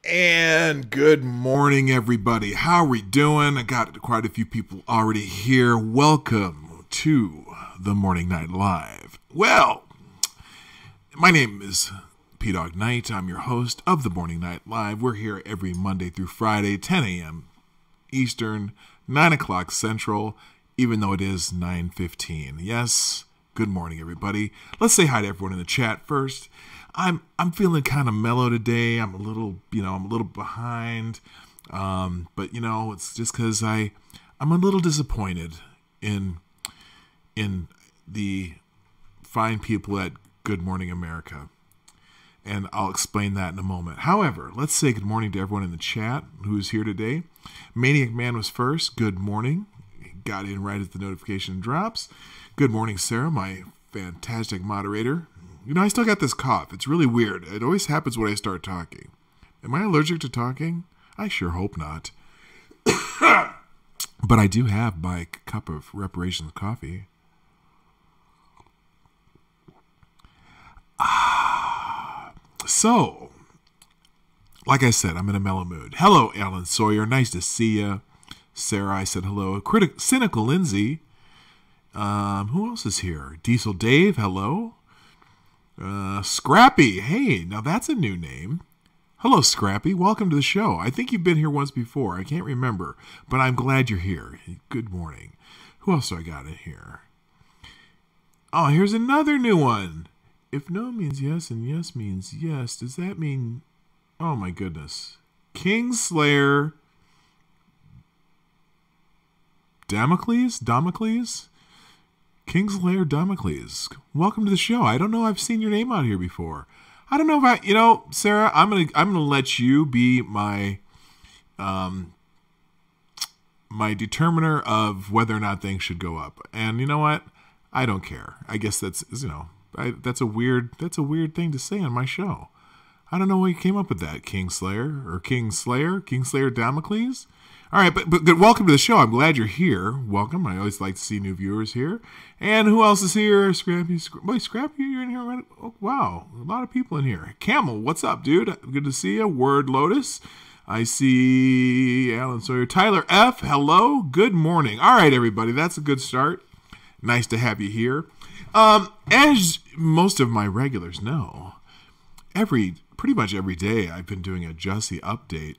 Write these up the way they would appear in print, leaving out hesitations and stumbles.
And good morning, everybody. How are we doing? I got quite a few people already here. Welcome to the Morning Night Live. Well, my name is Dawg Knight. I'm your host of the Morning Night Live. We're here every Monday through Friday, 10 a.m. Eastern, 9 o'clock Central, even though it is 9:15. Yes, good morning, everybody. Let's say hi to everyone in the chat first. I'm feeling kind of mellow today. I'm a little behind. But it's just because I'm a little disappointed in the fine people at Good Morning America. And I'll explain that in a moment. However, let's say good morning to everyone in the chat who's here today. Maniac Man was first. Good morning. Got in right as the notification drops. Good morning, Sarah, my fantastic moderator. I still got this cough. It's really weird. It always happens when I start talking. Am I allergic to talking? I sure hope not. But I do have my cup of reparations coffee. So, like I said, I'm in a mellow mood. Hello, Alan Sawyer. Nice to see you. Sarah, I said hello. Cynical Lindsay. Who else is here? Diesel Dave, hello. Scrappy. Hey, now that's a new name. Hello, Scrappy. Welcome to the show. I think you've been here once before. I can't remember, but I'm glad you're here. Good morning. Who else do I got in here? Oh, here's another new one. If no means yes and yes means yes, does that mean... Oh, my goodness. Kingslayer... Damocles? Kingslayer Damocles. Welcome to the show. I don't know I've seen your name out here before. I don't know if Sarah, I'm gonna let you be my my determiner of whether or not things should go up. And you know what? I don't care. I guess that's that's a weird thing to say on my show. I don't know why you came up with that, Kingslayer Damocles. All right, but good. Welcome to the show. I'm glad you're here. Welcome. I always like to see new viewers here. And who else is here? Scrappy. Wait, Scrappy, you're in here already? Oh, wow, a lot of people in here. Camel, what's up, dude? Good to see you. Word Lotus. I see Alan Sawyer. Tyler F, hello. Good morning. All right, everybody, that's a good start. Nice to have you here. As most of my regulars know, pretty much every day I've been doing a Jussie update.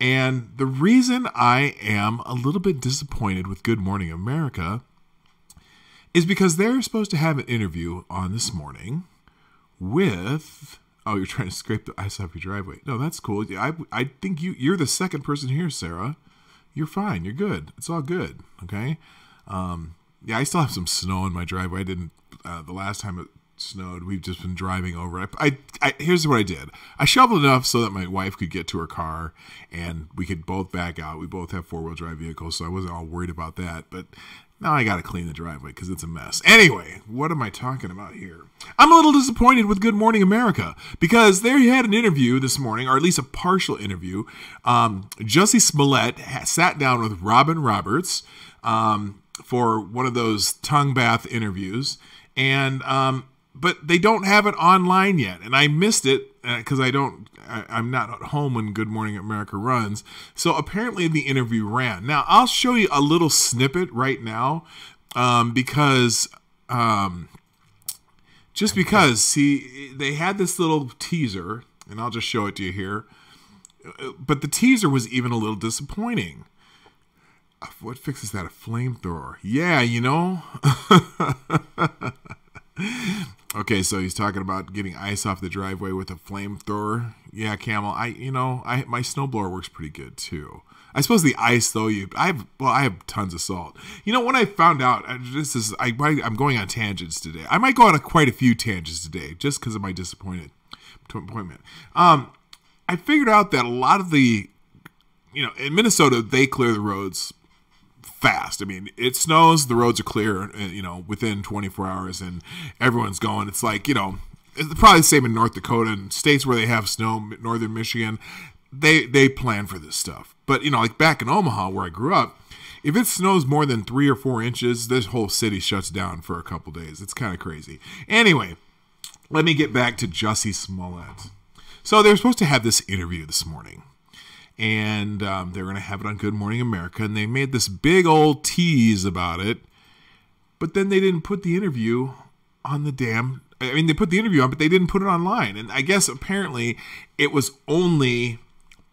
And the reason I am a little bit disappointed with Good Morning America is because they're supposed to have an interview on this morning with... Oh, you're trying to scrape the ice off your driveway. No, that's cool. I think you're the second person here, Sarah. You're fine. You're good. It's all good. Okay? Yeah, I still have some snow in my driveway. I didn't... the last time it snowed, we've just been driving over. Here's what I did. I shoveled enough so that my wife could get to her car and we could both back out. We both have four-wheel drive vehicles, so I wasn't all worried about that. But now I got to clean the driveway because it's a mess. Anyway, what am I talking about here? I'm a little disappointed with Good Morning America because they had an interview this morning, or at least a partial interview. Jussie Smollett sat down with Robin Roberts for one of those tongue bath interviews, and but they don't have it online yet, and I missed it because I'm not at home when Good Morning America runs. So apparently the interview ran. Now I'll show you a little snippet right now, because they had this little teaser, and I'll just show it to you here. But the teaser was even a little disappointing. What fixes that? A flamethrower? Yeah, Okay, so he's talking about getting ice off the driveway with a flamethrower. Yeah, Camel. My snowblower works pretty good too. I suppose the ice though. I have tons of salt. When I found out, I'm going on tangents today. I might go on quite a few tangents today just because of my disappointment. I figured out that a lot of the, in Minnesota they clear the roads fast. I mean, it snows, the roads are clear, within 24 hours, and everyone's going. It's like, it's probably the same in North Dakota and states where they have snow, northern Michigan. They plan for this stuff. But, like back in Omaha, where I grew up, if it snows more than 3 or 4 inches, this whole city shuts down for a couple days. It's kind of crazy. Anyway, let me get back to Jussie Smollett. So they were supposed to have this interview this morning. And they're going to have it on Good Morning America. And they made this big old tease about it. But then they didn't put the interview on the damn... I mean, they put the interview on, but they didn't put it online. And I guess apparently it was only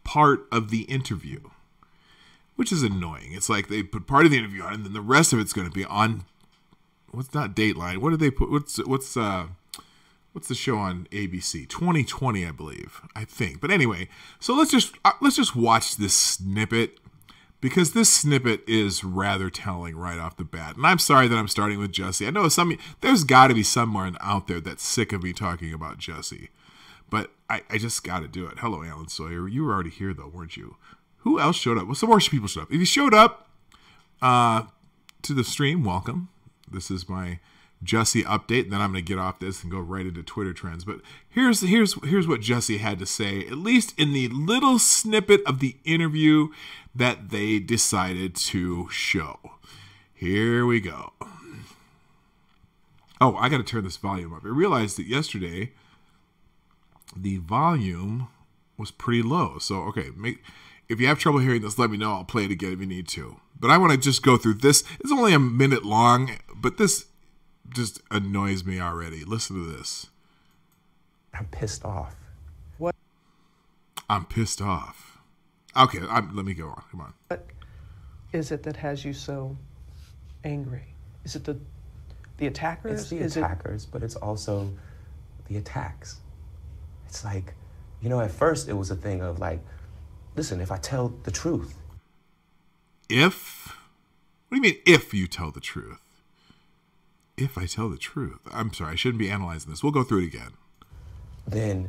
part of the interview, which is annoying. It's like they put part of the interview on, and then the rest of it's going to be on... What's not Dateline? What did they put? What's the show on ABC? 2020, I believe. I think. But anyway, so let's just watch this snippet, because this snippet is rather telling right off the bat. And I'm sorry that I'm starting with Jussie. I know there's got to be someone out there that's sick of me talking about Jussie. But I just got to do it. Hello, Alan Sawyer. You were already here, though, weren't you? Who else showed up? Well, some more people showed up. If you showed up to the stream, welcome. This is my Jussie update, and then I'm going to get off this and go right into Twitter trends. But here's what Jussie had to say, at least in the little snippet of the interview that they decided to show. Here we go. Oh, I got to turn this volume up. I realized that yesterday the volume was pretty low. So, okay, if you have trouble hearing this, let me know. I'll play it again if you need to. But I want to just go through this. It's only a minute long, but this just annoys me already. Listen to this. I'm pissed off. What? I'm pissed off. Okay, let me go on. Come on. What is it that has you so angry? Is it the attackers? It's the attackers, but it's also the attacks. It's like, at first it was a thing of like, listen, if I tell the truth. If? What do you mean, if you tell the truth? If I tell the truth. I'm sorry, I shouldn't be analyzing this. We'll go through it again. Then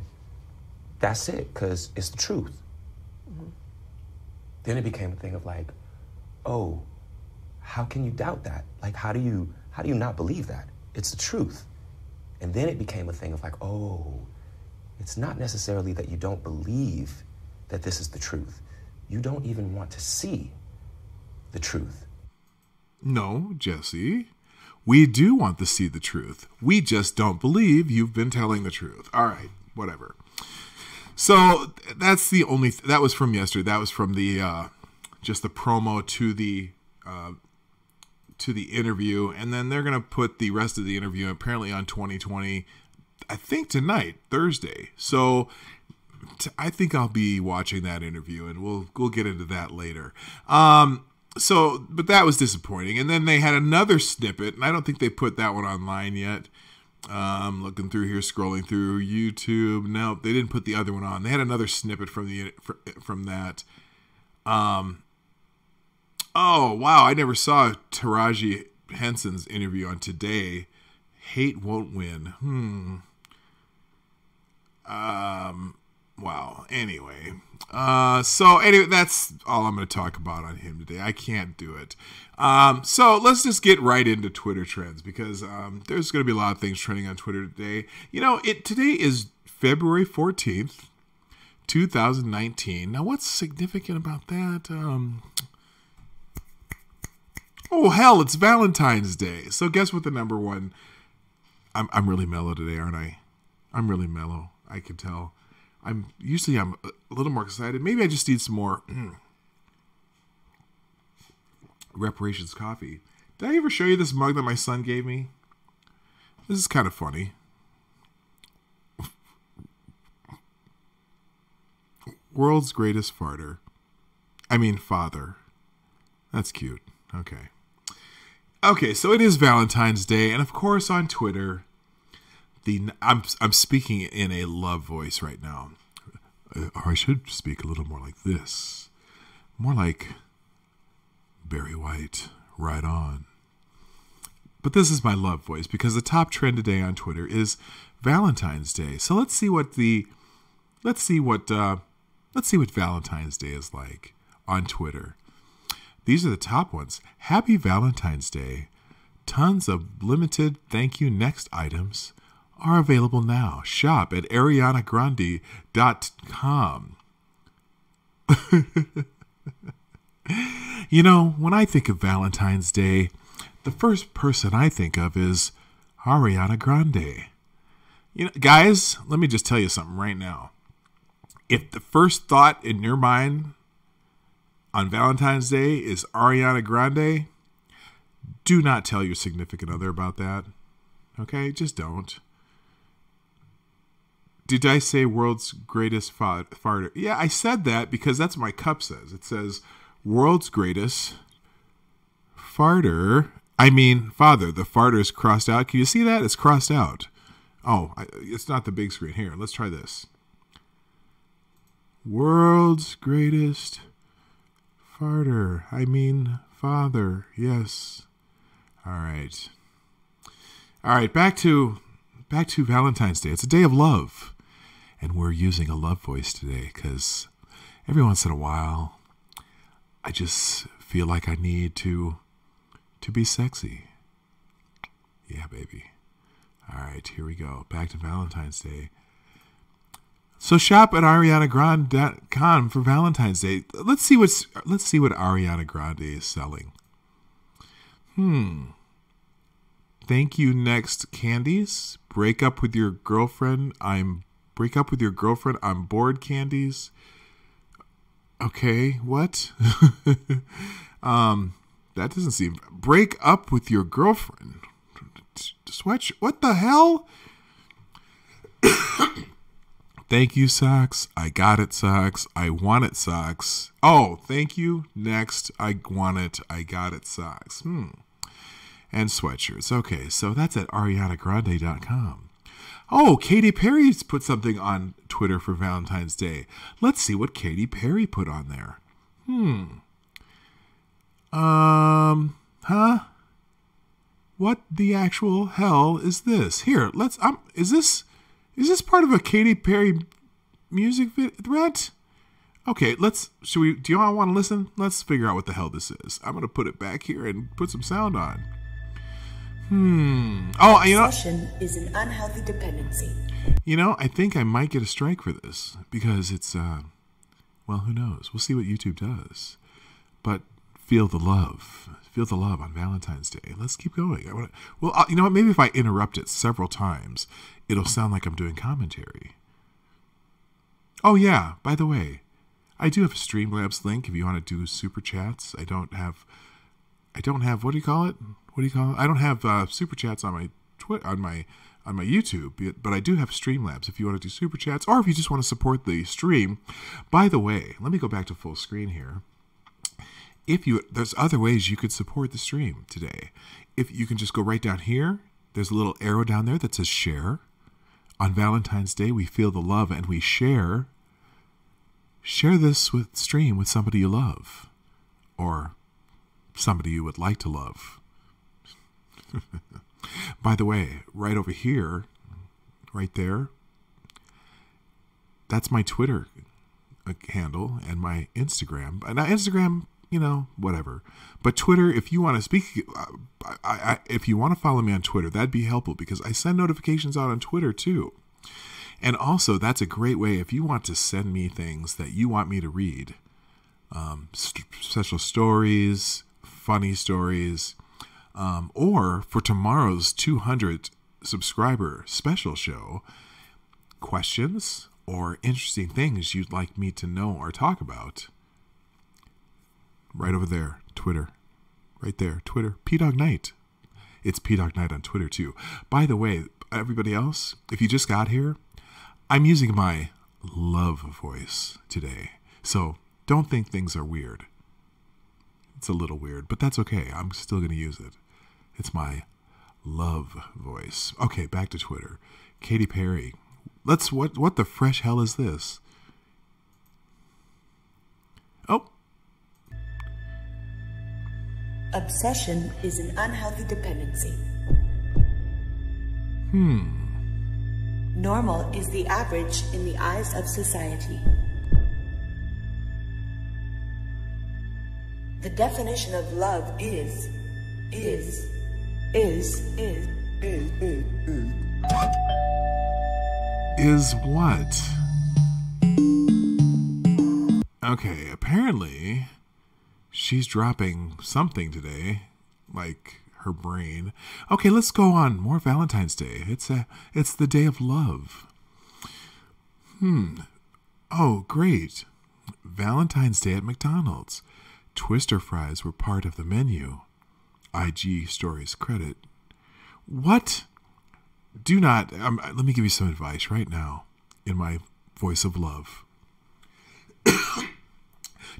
that's it, because it's the truth. Mm-hmm. Then it became a thing of like, oh, how can you doubt that? Like, how do you not believe that? It's the truth. And then it became a thing of like, oh, it's not necessarily that you don't believe that this is the truth. You don't even want to see the truth. No, Jussie. We do want to see the truth. We just don't believe you've been telling the truth. All right, whatever. So that's the only... that was from yesterday. That was from the just the promo to the interview, and then they're going to put the rest of the interview apparently on 2020. I think tonight, Thursday. So I think I'll be watching that interview, and we'll get into that later. But that was disappointing. And then they had another snippet, and I don't think they put that one online yet. Looking through here, scrolling through YouTube. No, they didn't put the other one on. They had another snippet from that. Oh, wow. I never saw Taraji Henson's interview on Today. Hate won't win. Wow. Anyway. Anyway, that's all I'm going to talk about on him today. I can't do it. So let's just get right into Twitter trends, because there's going to be a lot of things trending on Twitter today. Today is February 14th, 2019. Now, what's significant about that? Oh, hell, it's Valentine's Day. So guess what the number one... I'm really mellow today, aren't I? I'm really mellow. I can tell. I'm a little more excited. Maybe I just need some more Reparations coffee. Did I ever show you this mug that my son gave me? This is kind of funny. World's greatest farter. I mean father. That's cute. Okay. Okay, so it is Valentine's Day, and of course on Twitter, I'm speaking in a love voice right now. Or I should speak a little more like this. More like Barry White, right on. But this is my love voice, because the top trend today on Twitter is Valentine's Day. So let's see what Valentine's Day is like on Twitter. These are the top ones. Happy Valentine's Day. Tons of limited thank you next items are available now. Shop at arianagrande.com. When I think of Valentine's Day, the first person I think of is Ariana Grande. Guys, let me just tell you something right now. If the first thought in your mind on Valentine's Day is Ariana Grande, do not tell your significant other about that. Okay? Just don't. Did I say world's greatest farter? Yeah, I said that because that's what my cup says. It says world's greatest farter. I mean, father. The farter is crossed out. Can you see that? It's crossed out. Oh, it's not the big screen. Here, let's try this. World's greatest farter. I mean, father. Yes. All right. All right, back to Valentine's Day. It's a day of love. And we're using a love voice today because every once in a while, I just feel like I need to be sexy. Yeah, baby. All right, here we go. Back to Valentine's Day. So shop at arianagrande.com for Valentine's Day. Let's see what Ariana Grande is selling. Thank you next candies. Break up with your girlfriend. I'm bored candies. Okay, what? That doesn't seem... Break up with your girlfriend. Sweatshirt. What the hell? Thank you, socks. I got it, socks. I want it, socks. Oh, thank you. Next, I want it. I got it, socks. And sweatshirts. Okay, so that's at arianagrande.com. Oh, Katy Perry's put something on Twitter for Valentine's Day. Let's see what Katy Perry put on there. What the actual hell is this? Here, is this part of a Katy Perry music threat? Okay, do you all want to listen? Let's figure out what the hell this is. I'm going to put it back here and put some sound on. Oh, you know. Obsession is an unhealthy dependency. You know, I think I might get a strike for this because it's, well, who knows? We'll see what YouTube does. But feel the love. Feel the love on Valentine's Day. Let's keep going. You know what? Maybe if I interrupt it several times, it'll sound like I'm doing commentary. Oh, yeah. By the way, I do have a Streamlabs link if you want to do super chats. I don't have, what do you call it? I don't have super chats on my on my YouTube, but I do have Streamlabs if you want to do super chats or if you just want to support the stream. By the way, let me go back to full screen here. There's other ways you could support the stream today. If you can just go right down here, there's a little arrow down there that says share. On Valentine's Day, we feel the love and we share this stream with somebody you love or somebody you would like to love. By the way, right over here, right there, that's my Twitter handle and my Instagram. And Instagram, you know, whatever. But Twitter, if you want to speak, if you want to follow me on Twitter, that'd be helpful because I send notifications out on Twitter too. And also, that's a great way if you want to send me things that you want me to read, special stories, funny stories, or for tomorrow's 200 subscriber special show, questions or interesting things you'd like me to know or talk about. Right over there, Twitter. Right there, Twitter. Dawg Knight. It's Dawg Knight on Twitter too. By the way, everybody else, if you just got here, I'm using my love voice today. So don't think things are weird. It's a little weird, but that's okay. I'm still going to use it. It's my love voice. Okay, back to Twitter. Katy Perry. What the fresh hell is this? Oh. Obsession is an unhealthy dependency. Normal is the average in the eyes of society. The definition of love is what? Okay, apparently she's dropping something today, like her brain. Okay, let's go on. More Valentine's Day. It's the day of love. Oh, great. Valentine's Day at McDonald's. Twister fries were part of the menu. IG stories credit. What? Do not. Let me give you some advice right now in my voice of love.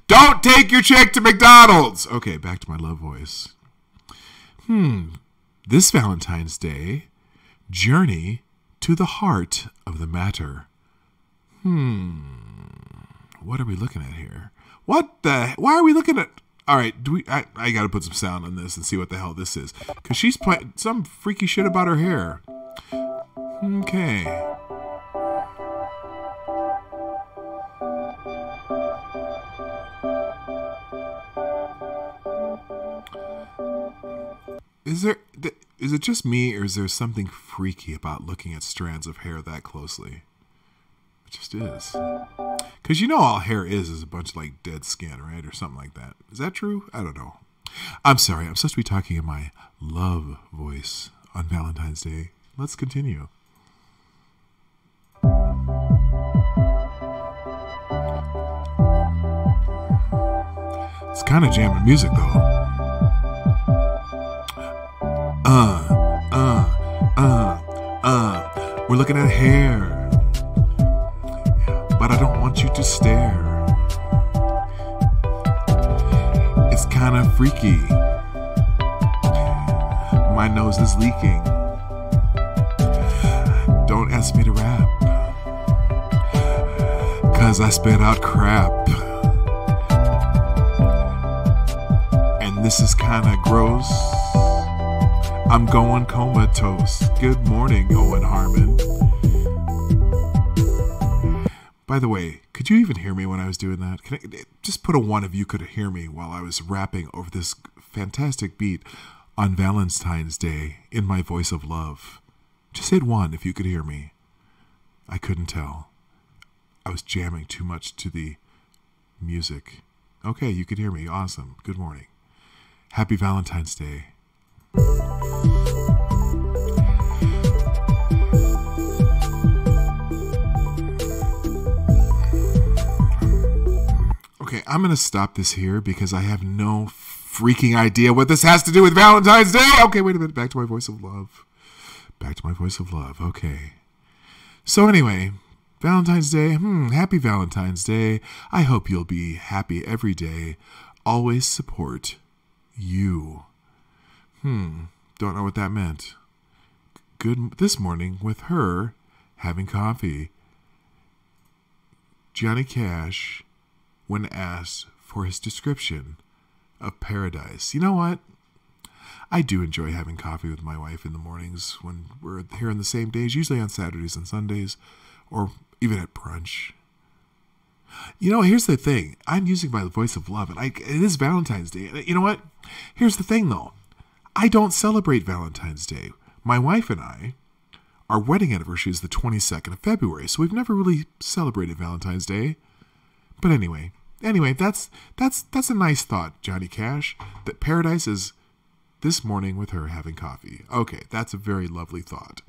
Don't take your chick to McDonald's. Okay, back to my love voice. This Valentine's Day, journey to the heart of the matter. What are we looking at here? Why are we looking at? All right, I got to put some sound on this and see what the hell this is, because she's playing some freaky shit about her hair. Okay. Is it just me, or is there something freaky about looking at strands of hair that closely? It just is. Because you know all hair is a bunch of like dead skin, right? Or something like that. Is that true? I don't know. I'm sorry. I'm supposed to be talking in my love voice on Valentine's Day. Let's continue. It's kind of jamming music though. We're looking at hair, but I don't want you to stare. It's kind of freaky. My nose is leaking. Don't ask me to rap, 'cause I spit out crap. And this is kind of gross. I'm going comatose. Good morning, Owen Harmon. By the way, could you even hear me when I was doing that? Can I just put a 1 if you could hear me while I was rapping over this fantastic beat on Valentine's Day in my voice of love? Just hit 1 if you could hear me. I couldn't tell. I was jamming too much to the music. Okay, you could hear me. Awesome. Good morning. Happy Valentine's Day. Okay, I'm going to stop this here because I have no freaking idea what this has to do with Valentine's Day. Okay, wait a minute. Back to my voice of love. Back to my voice of love. Okay. So anyway, Valentine's Day. Happy Valentine's Day. I hope you'll be happy every day. Always support you. Don't know what that meant. Good this morning with her having coffee. Johnny Cash, when asked for his description of paradise. You know what? I do enjoy having coffee with my wife in the mornings when we're here on the same days, usually on Saturdays and Sundays, or even at brunch. You know, here's the thing. I'm using my voice of love, and it is Valentine's Day. You know what? Here's the thing, though. I don't celebrate Valentine's Day. My wife and I, our wedding anniversary is the 22nd of February, so we've never really celebrated Valentine's Day. But anyway, that's a nice thought, Johnny Cash, that paradise is this morning with her having coffee. Okay, that's a very lovely thought.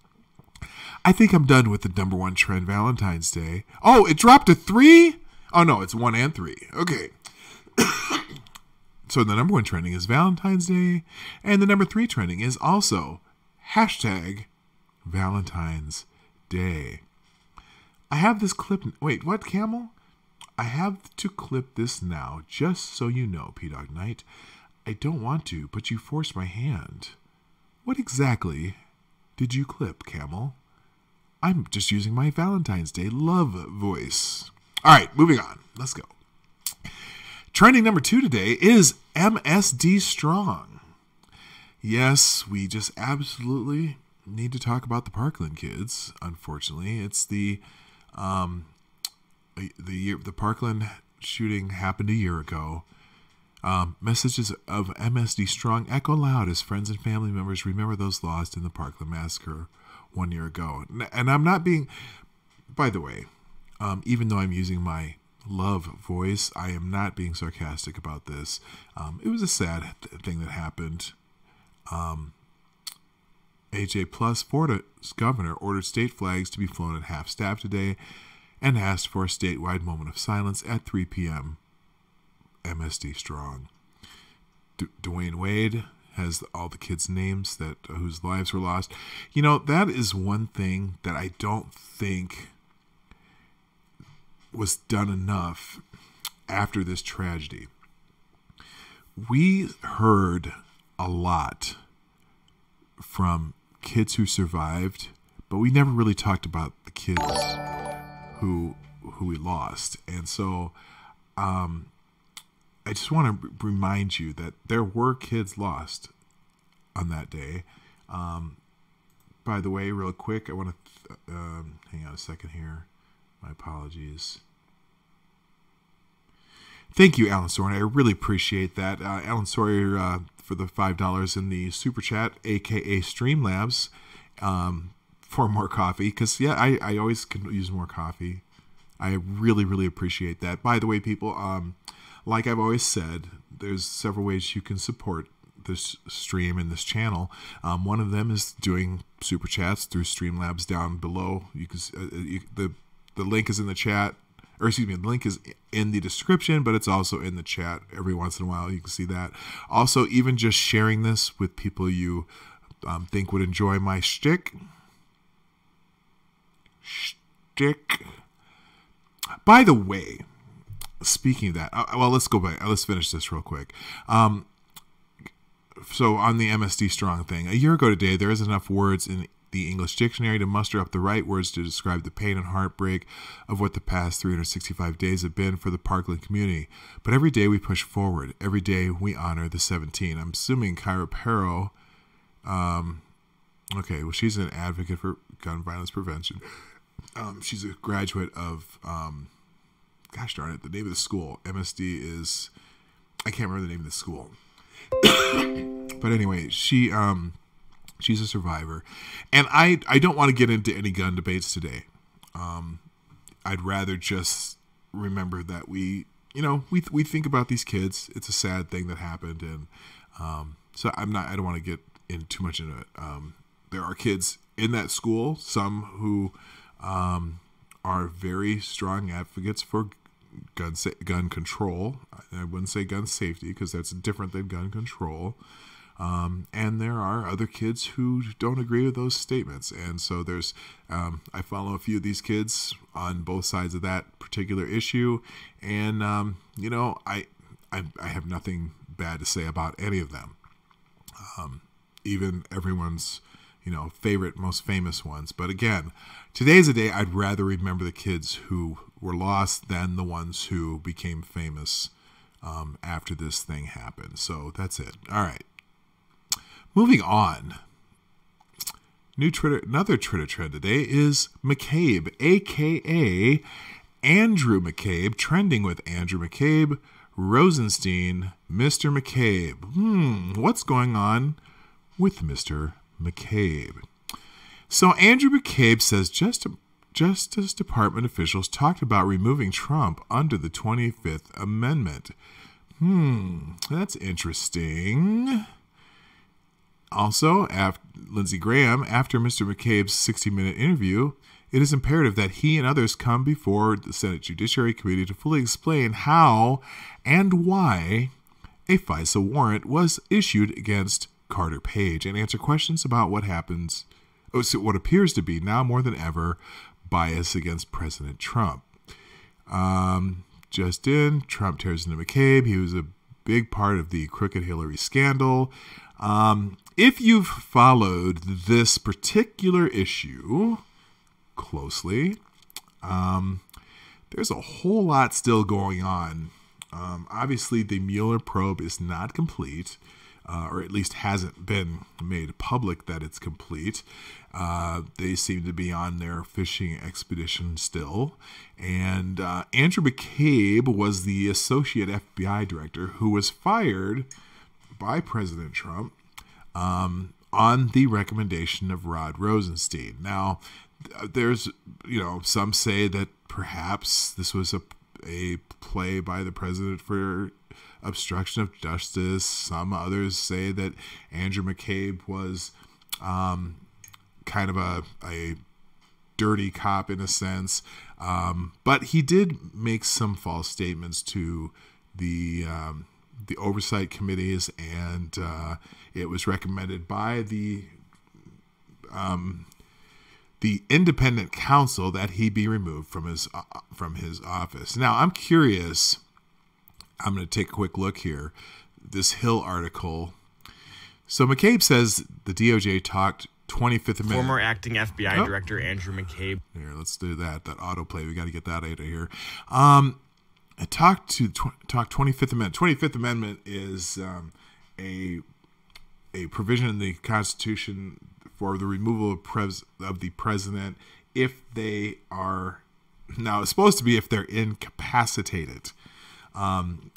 I think I'm done with the number 1 trend Valentine's Day. Oh, it dropped to 3? Oh, no, it's 1 and 3. Okay. So the number 1 trending is Valentine's Day, and the number 3 trending is also hashtag Valentine's Day. I have this clip. Wait, what, Camel? I have to clip this now, just so you know, Dawg Knight. I don't want to, but you forced my hand. What exactly did you clip, Camel? I'm just using my Valentine's Day love voice. All right, moving on. Let's go. Trending number 2 today is MSD Strong. Yes, we just absolutely need to talk about the Parkland kids. Unfortunately, it's the Parkland shooting happened a year ago. Messages of MSD Strong echo loud as friends and family members remember those lost in the Parkland massacre 1 year ago. And I'm not being, by the way, even though I'm using my love voice, I am not being sarcastic about this. It was a sad thing that happened. AJ Plus, Florida's governor, ordered state flags to be flown at half-staff today and asked for a statewide moment of silence at 3 p.m. MSD Strong. Dwayne Wade has all the kids' names that whose lives were lost. You know, that is one thing that I don't think was done enough after this tragedy. We heard a lot from kids who survived, but we never really talked about the kids who we lost. And so I just want to remind you that there were kids lost on that day. By the way, real quick, I want to hang on a second here. My apologies. Thank you, Alan Sawyer. I really appreciate that. Alan Sawyer for the $5 in the super chat, aka Streamlabs, for more coffee. Because yeah, I always can use more coffee. I really, really appreciate that. By the way, people, like I've always said, there's several ways you can support this stream and this channel. One of them is doing super chats through Streamlabs down below. You can the link is in the chat, or excuse me, the link is in the description, but it's also in the chat. Every once in a while, you can see that. Also, even just sharing this with people you think would enjoy my shtick. By the way, speaking of that, well, let's go back. Let's finish this real quick. So on the MSD Strong thing, a year ago today, there isn't enough words in the English dictionary to muster up the right words to describe the pain and heartbreak of what the past 365 days have been for the Parkland community. But every day we push forward. Every day we honor the 17. I'm assuming Kyra Perro, okay, well, she's an advocate for gun violence prevention. She's a graduate of, gosh darn it, the name of the school. MSD is, I can't remember the name of the school. But anyway, she's a survivor. And I don't want to get into any gun debates today. I'd rather just remember that we think about these kids. It's a sad thing that happened. And so I don't want to get in too much into it. There are kids in that school, some who are very strong advocates for gun control. I wouldn't say gun safety because that's different than gun control. And there are other kids who don't agree with those statements. And so there's, I follow a few of these kids on both sides of that particular issue. And, I have nothing bad to say about any of them. Even everyone's, favorite, most famous ones. But again, today's a day I'd rather remember the kids who were lost than the ones who became famous after this thing happened. So that's it. All right. Moving on. Another Twitter trend today is McCabe, a.k.a. Andrew McCabe, trending with Andrew McCabe, Rosenstein, Mr. McCabe. What's going on with Mr. McCabe? So Andrew McCabe says Justice Department officials talked about removing Trump under the 25th Amendment. That's interesting. Also, Lindsey Graham, after Mr. McCabe's 60-minute interview, it is imperative that he and others come before the Senate Judiciary Committee to fully explain how and why a FISA warrant was issued against Carter Page and answer questions about what appears to be now more than ever bias against President Trump. Just in, Trump tears into McCabe. He was a big part of the crooked Hillary scandal. If you've followed this particular issue closely, there's a whole lot still going on. Obviously, the Mueller probe is not complete, or at least hasn't been made public that it's complete. They seem to be on their fishing expedition still. And Andrew McCabe was the associate FBI director who was fired by President Trump on the recommendation of Rod Rosenstein. Now, there's, some say that perhaps this was a play by the president for obstruction of justice. Some others say that Andrew McCabe was kind of a dirty cop in a sense. But he did make some false statements to the oversight committees, and it was recommended by the independent counsel that he be removed from his office. Now, I'm curious. I'm going to take a quick look here. This Hill article. So McCabe says the DOJ talked 25th Amendment. Former acting FBI Director Andrew McCabe. Here, let's do that autoplay. We got to get that out of here. I talked 25th Amendment. 25th Amendment is a provision in the Constitution for the removal of the president if they are, now it's supposed to be if they're incapacitated.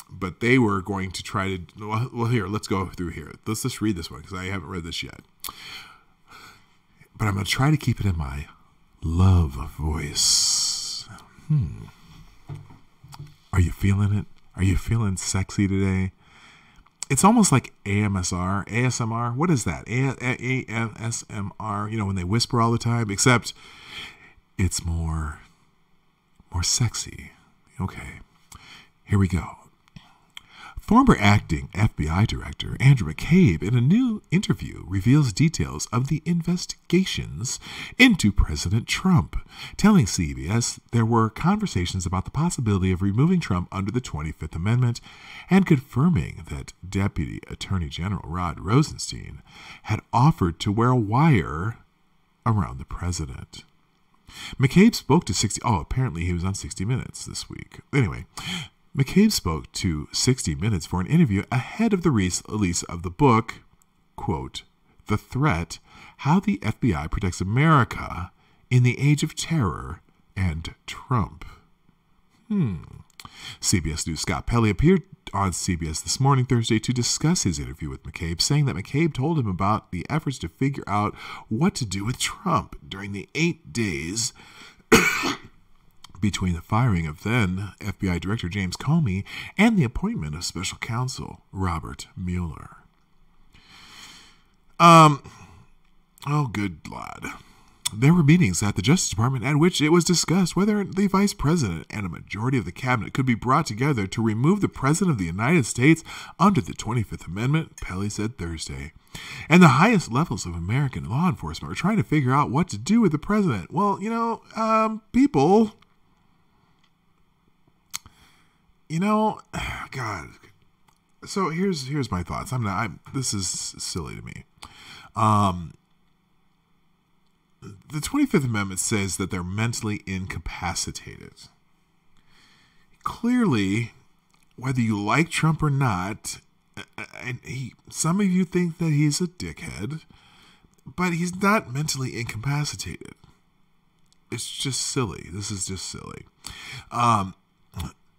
But they were going to try to, well, here, let's go through here. Let's just read this one because I haven't read this yet. But I'm going to try to keep it in my love voice. Are you feeling it? Are you feeling sexy today? It's almost like ASMR. What is that? ASMR, you know, when they whisper all the time, except it's more sexy. Okay, here we go. Former acting FBI Director Andrew McCabe, in a new interview, reveals details of the investigations into President Trump, telling CBS there were conversations about the possibility of removing Trump under the 25th Amendment and confirming that Deputy Attorney General Rod Rosenstein had offered to wear a wire around the president. McCabe spoke to 60... Oh, apparently he was on 60 Minutes this week. Anyway, McCabe spoke to 60 Minutes for an interview ahead of the release of the book, quote, The Threat, How the FBI Protects America in the Age of Terror and Trump. CBS News' Scott Pelley appeared on CBS This Morning, Thursday, to discuss his interview with McCabe, saying that McCabe told him about the efforts to figure out what to do with Trump during the 8 days between the firing of then FBI Director James Comey and the appointment of Special Counsel Robert Mueller. Oh, good lad. There were meetings at the Justice Department at which it was discussed whether the Vice President and a majority of the cabinet could be brought together to remove the President of the United States under the 25th Amendment, Pelley said Thursday. And the highest levels of American law enforcement are trying to figure out what to do with the President. Well, people... God. So here's my thoughts. This is silly to me. The 25th Amendment says that they're mentally incapacitated. Clearly, whether you like Trump or not, some of you think that he's a dickhead, but he's not mentally incapacitated. It's just silly. This is just silly.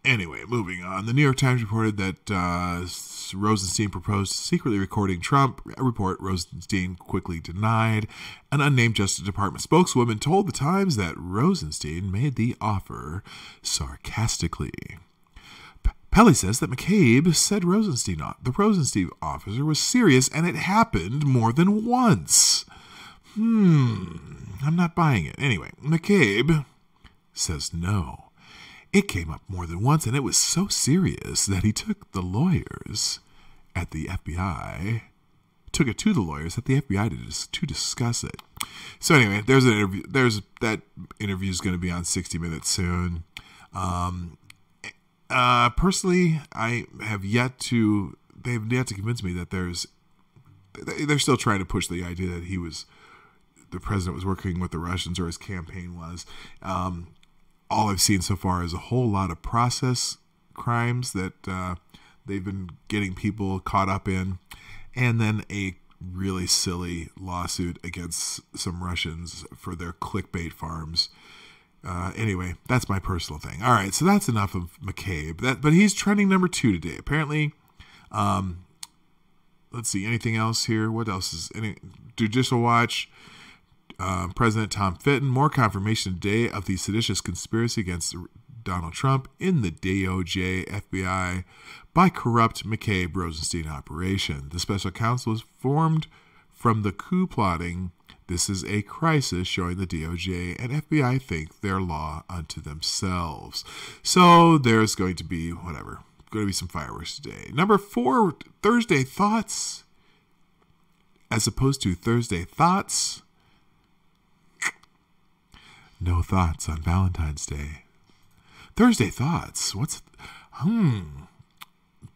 Anyway, moving on. The New York Times reported that Rosenstein proposed secretly recording Trump. A report Rosenstein quickly denied. An unnamed Justice Department spokeswoman told the Times that Rosenstein made the offer sarcastically. Pelley says that McCabe said the Rosenstein officer was serious and it happened more than once. I'm not buying it. Anyway, McCabe says no. It came up more than once, and it was so serious that he took it to the lawyers at the FBI to discuss it. So anyway, there's an interview. That interview is going to be on 60 Minutes soon. Personally, they have yet to convince me that they're still trying to push the idea that the president was working with the Russians or his campaign was. All I've seen so far is a whole lot of process crimes that they've been getting people caught up in, and then a really silly lawsuit against some Russians for their clickbait farms. Anyway, that's my personal thing. All right, so that's enough of McCabe. But he's trending number 2 today. Apparently, let's see, anything else here? What else is Judicial Watch? President Tom Fitton, more confirmation today of the seditious conspiracy against Donald Trump in the DOJ FBI by corrupt McCabe Rosenstein operation. The special counsel was formed from the coup plotting This is a crisis showing the DOJ and FBI think their law unto themselves. So there's going to be whatever. Going to be some fireworks today. Number 4, Thursday thoughts. As opposed to Thursday thoughts. No thoughts on Valentine's Day. Thursday thoughts.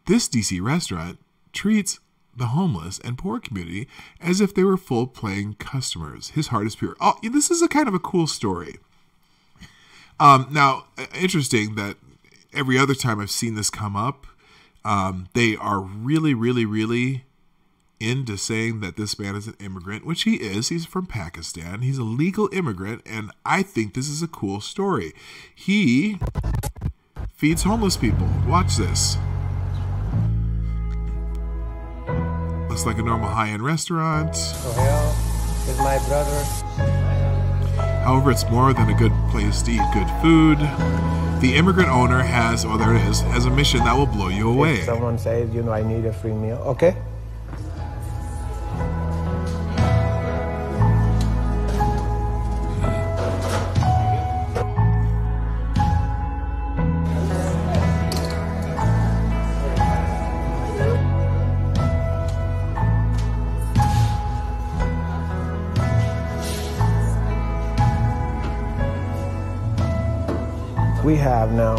This DC restaurant treats the homeless and poor community as if they were full-paying customers. His heart is pure. Oh, this is a kind of a cool story. Now, interesting that every other time I've seen this come up, they are really, really, really into saying that this man is an immigrant, which he is. He's from Pakistan. He's a legal immigrant, and I think this is a cool story. He feeds homeless people. Watch this. Looks like a normal high-end restaurant. Sohail is my brother. However, it's more than a good place to eat good food. The immigrant owner has a mission that will blow you away. If someone says, I need a free meal, okay? We have now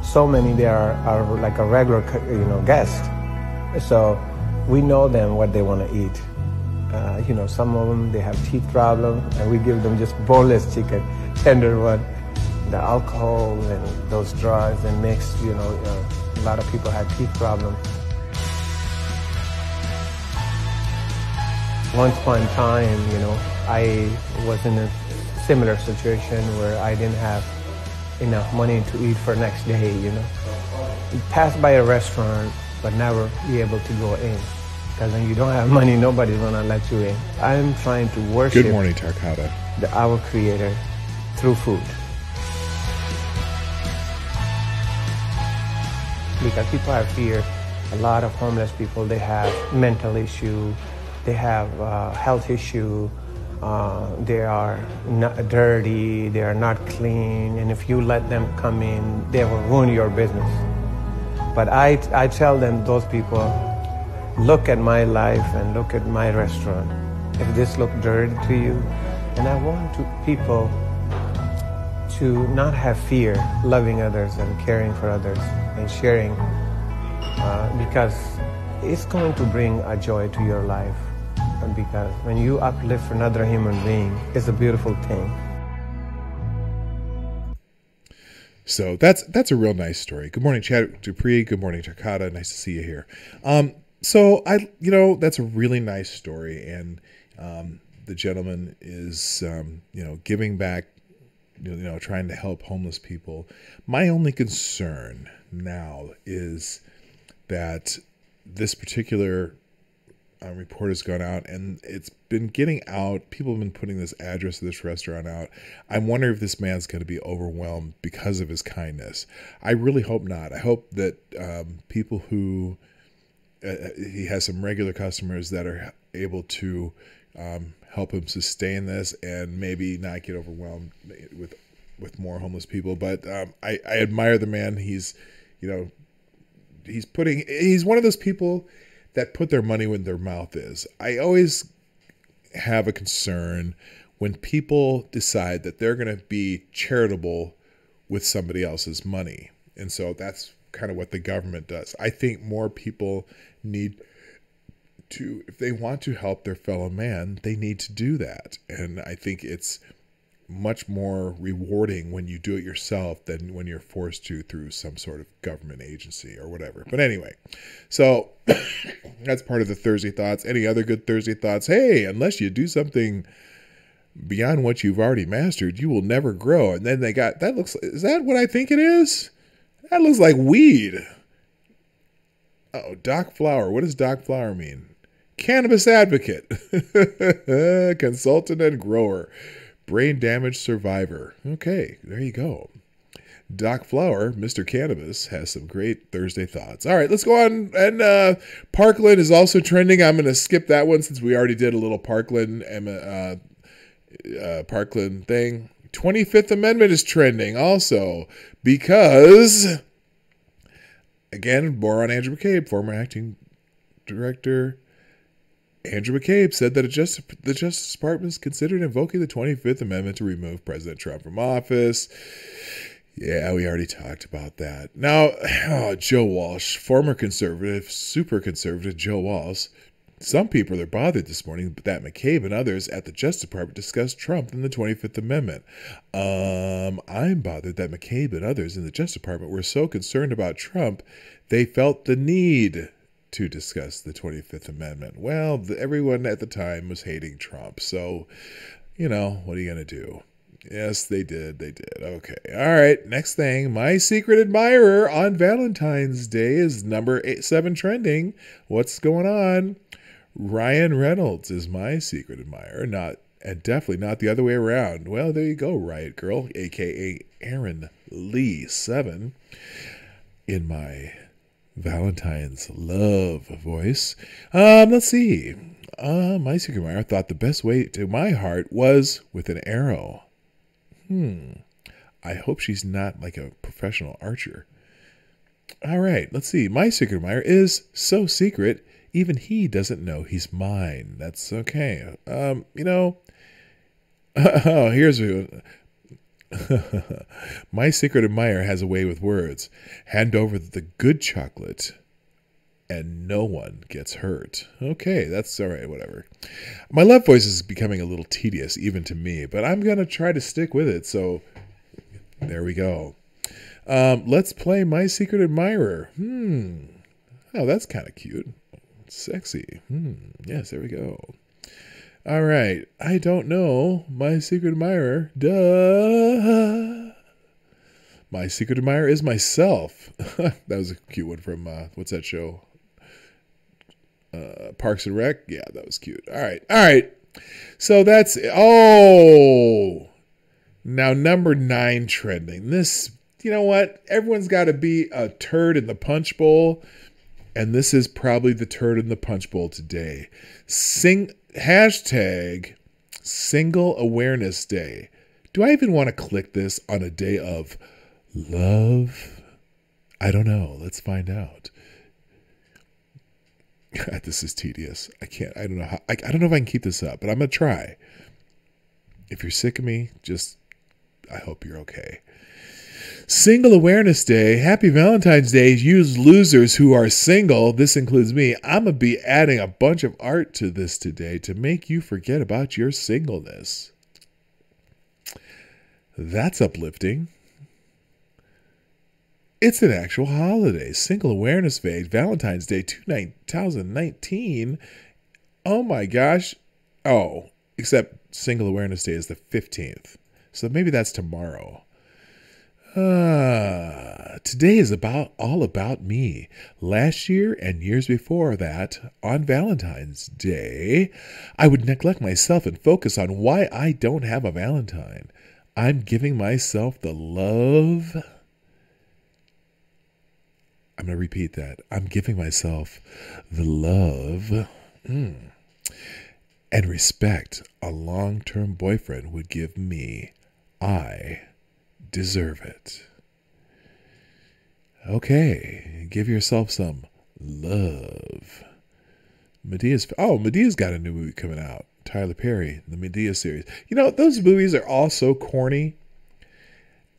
so many that are like a regular, guest. So we know them what they want to eat. Some of them, they have teeth problems, and we give them just boneless chicken, tender one. The alcohol and those drugs and mixed, a lot of people have teeth problems. Once upon a time, I was in a similar situation where I didn't have enough money to eat for next day, You pass by a restaurant, but never be able to go in. Because when you don't have money, nobody's gonna let you in. I'm trying to worship Good morning, Tarkata. Our Creator through food. Because people have fear. A lot of homeless people, they have mental issue, they have health issue, they are not dirty, they are not clean, and if you let them come in, they will ruin your business. But I tell them, those people, look at my life and look at my restaurant. If this looks dirty to you, and I want people to not have fear, loving others and caring for others and sharing, because it's going to bring a joy to your life. And because when you uplift another human being, it's a beautiful thing. So that's a real nice story. Good morning, Chad Dupree. Good morning, Takata. Nice to see you here. So that's a really nice story, and the gentleman is giving back, trying to help homeless people. My only concern now is that this particular report has gone out, and it's been getting out. People have been putting this address of this restaurant out. I wonder if this man's going to be overwhelmed because of his kindness. I really hope not. I hope that people who he has some regular customers that are able to help him sustain this and maybe not get overwhelmed with more homeless people. But I admire the man. He's one of those people that put their money where their mouth is. I always have a concern when people decide that they're going to be charitable with somebody else's money. And so that's kind of what the government does. I think more people need to, if they want to help their fellow man, they need to do that. And I think it's much more rewarding when you do it yourself than when you're forced to through some sort of government agency or whatever. But anyway, so that's part of the Thursday thoughts. Any other good Thursday thoughts? Hey, unless you do something beyond what you've already mastered, you will never grow. And then is that what I think it is? That looks like weed. Oh, Doc Flower. What does Doc Flower mean? Cannabis advocate, consultant and grower. Brain damage survivor. Okay, there you go. Doc Flower, Mr. Cannabis, has some great Thursday thoughts. All right, let's go on. And Parkland is also trending. I'm going to skip that one since we already did a little Parkland Parkland thing. 25th Amendment is trending also because, again, more on Andrew McCabe, former acting director. Andrew McCabe said that the Justice Department is considering invoking the 25th Amendment to remove President Trump from office. Yeah, we already talked about that. Now, Joe Walsh, former conservative, super conservative Joe Walsh. Some people are bothered this morning that McCabe and others at the Justice Department discussed Trump and the 25th Amendment. I'm bothered that McCabe and others in the Justice Department were so concerned about Trump, they felt the need to discuss the 25th Amendment. Well, everyone at the time was hating Trump. So, what are you going to do? Yes, they did. Okay. All right. Next thing. My secret admirer on Valentine's Day is number 7 trending. What's going on? Ryan Reynolds is my secret admirer. And definitely not the other way around. Well, there you go, Riot Girl, a.k.a. Aaron Lee 7. In my Valentine's love voice. Let's see. My secret admirer thought the best way to my heart was with an arrow. I hope she's not like a professional archer. All right, let's see. My secret admirer is so secret, even he doesn't know he's mine. That's okay. Here's who. My secret admirer has a way with words. Hand over the good chocolate and no one gets hurt. Okay, that's all right, whatever. My love voice is becoming a little tedious, even to me, but I'm going to try to stick with it, so there we go. Let's play My Secret Admirer. Oh, that's kind of cute. Sexy. Yes, there we go. All right. I don't know my secret admirer. Duh. My secret admirer is myself. That was a cute one from, what's that show? Parks and Rec? Yeah, that was cute. All right. So that's, now number 9 trending. This, you know what? Everyone's got to be a turd in the punch bowl. And this is probably the turd in the punch bowl today. Hashtag Single Awareness Day. Do I even want to click this on a day of love? I don't know. Let's find out. This is tedious. I don't know how. I don't know if I can keep this up, but I'm going to try. If you're sick of me, I hope you're okay. Single Awareness Day. Happy Valentine's Day. You losers who are single, this includes me. I'm going to be adding a bunch of art to this today to make you forget about your singleness. That's uplifting. It's an actual holiday. Single Awareness Day, Valentine's Day 2019. Oh my gosh. Oh, except Single Awareness Day is the 15th. So maybe that's tomorrow. Today is all about me. Last year and years before that, on Valentine's Day, I would neglect myself and focus on why I don't have a Valentine. I'm giving myself the love. I'm going to repeat that. I'm giving myself the love and respect a long-term boyfriend would give me. I deserve it. Okay, give yourself some love. Medea's got a new movie coming out. Tyler Perry, the Medea series. You know, those movies are all so corny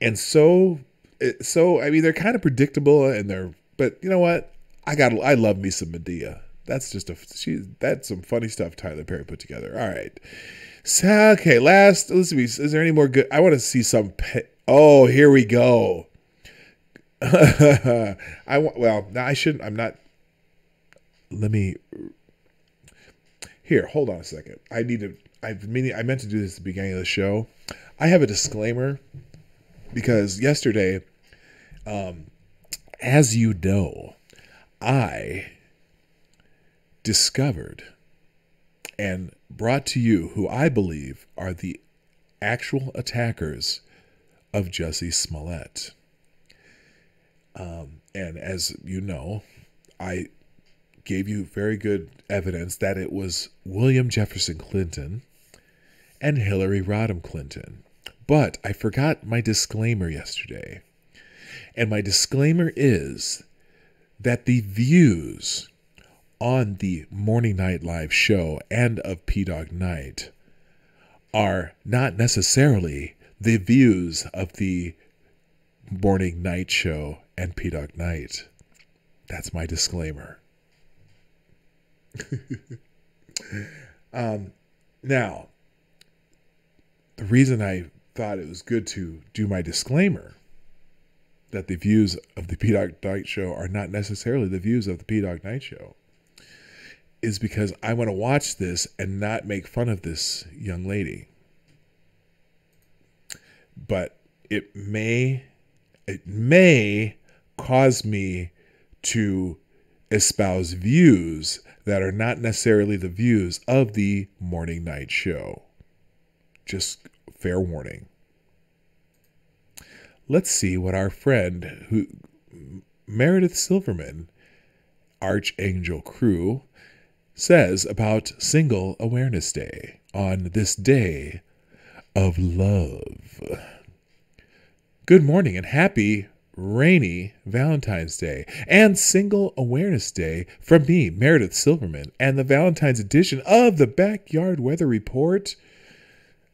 and so I mean, they're kind of predictable but you know what? I love me some Medea. That's that's some funny stuff Tyler Perry put together. All right. So, okay, let's see. Is there any more good? I want to see some. Oh, here we go. I shouldn't. I'm not. Let me. Here, hold on a second. I meant to do this at the beginning of the show. I have a disclaimer because yesterday, as you know, I discovered and brought to you who I believe are the actual attackers of Jussie Smollett. And as you know, I gave you very good evidence that it was William Jefferson Clinton and Hillary Rodham Clinton. But I forgot my disclaimer yesterday. And my disclaimer is that the views on the Morning Night Live show and of Dawg Knight are not necessarily the views of the Morning Night show and Dawg Knight. That's my disclaimer. Now, the reason I thought it was good to do my disclaimer that the views of the Dawg Knight show are not necessarily the views of the Dawg Knight show is because I want to watch this and not make fun of this young lady. But it may cause me to espouse views that are not necessarily the views of the Morning Night show. Just fair warning. Let's see what our friend, Meredith Silverman, Archangel Crew, says about Single Awareness Day on this day of love. Good morning and happy rainy Valentine's Day and Single Awareness Day from me, Meredith Silverman, and the Valentine's edition of the Backyard Weather Report.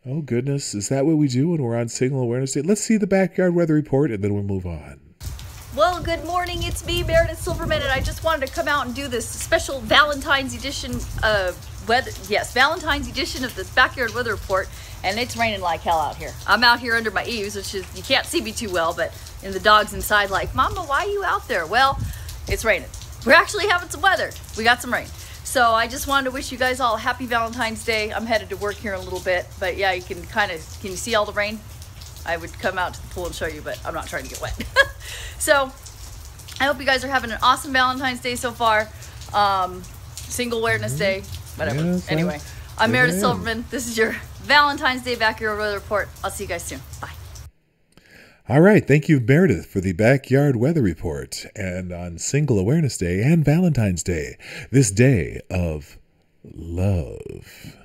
Oh goodness, is that what we do when we're on Single Awareness Day? Let's see the Backyard Weather Report and then we'll move on. Well, good morning. It's me, Meredith Silverman, and I just wanted to come out and do this special Valentine's edition Valentine's edition of this Backyard Weather Report, and it's raining like hell out here. I'm out here under my eaves, which is, you can't see me too well, but and the dog's inside like, Mama, why are you out there? Well, it's raining. We're actually having some weather. We got some rain. So I just wanted to wish you guys all a happy Valentine's Day. I'm headed to work here in a little bit, but yeah, can you see all the rain? I would come out to the pool and show you, but I'm not trying to get wet. So I hope you guys are having an awesome Valentine's Day so far. Single Awareness Day, whatever. Yes, anyway, I'm Meredith Silverman. This is your Valentine's Day Backyard Weather Report. I'll see you guys soon. Bye. All right. Thank you, Meredith, for the Backyard Weather Report. And on Single Awareness Day and Valentine's Day, this day of love.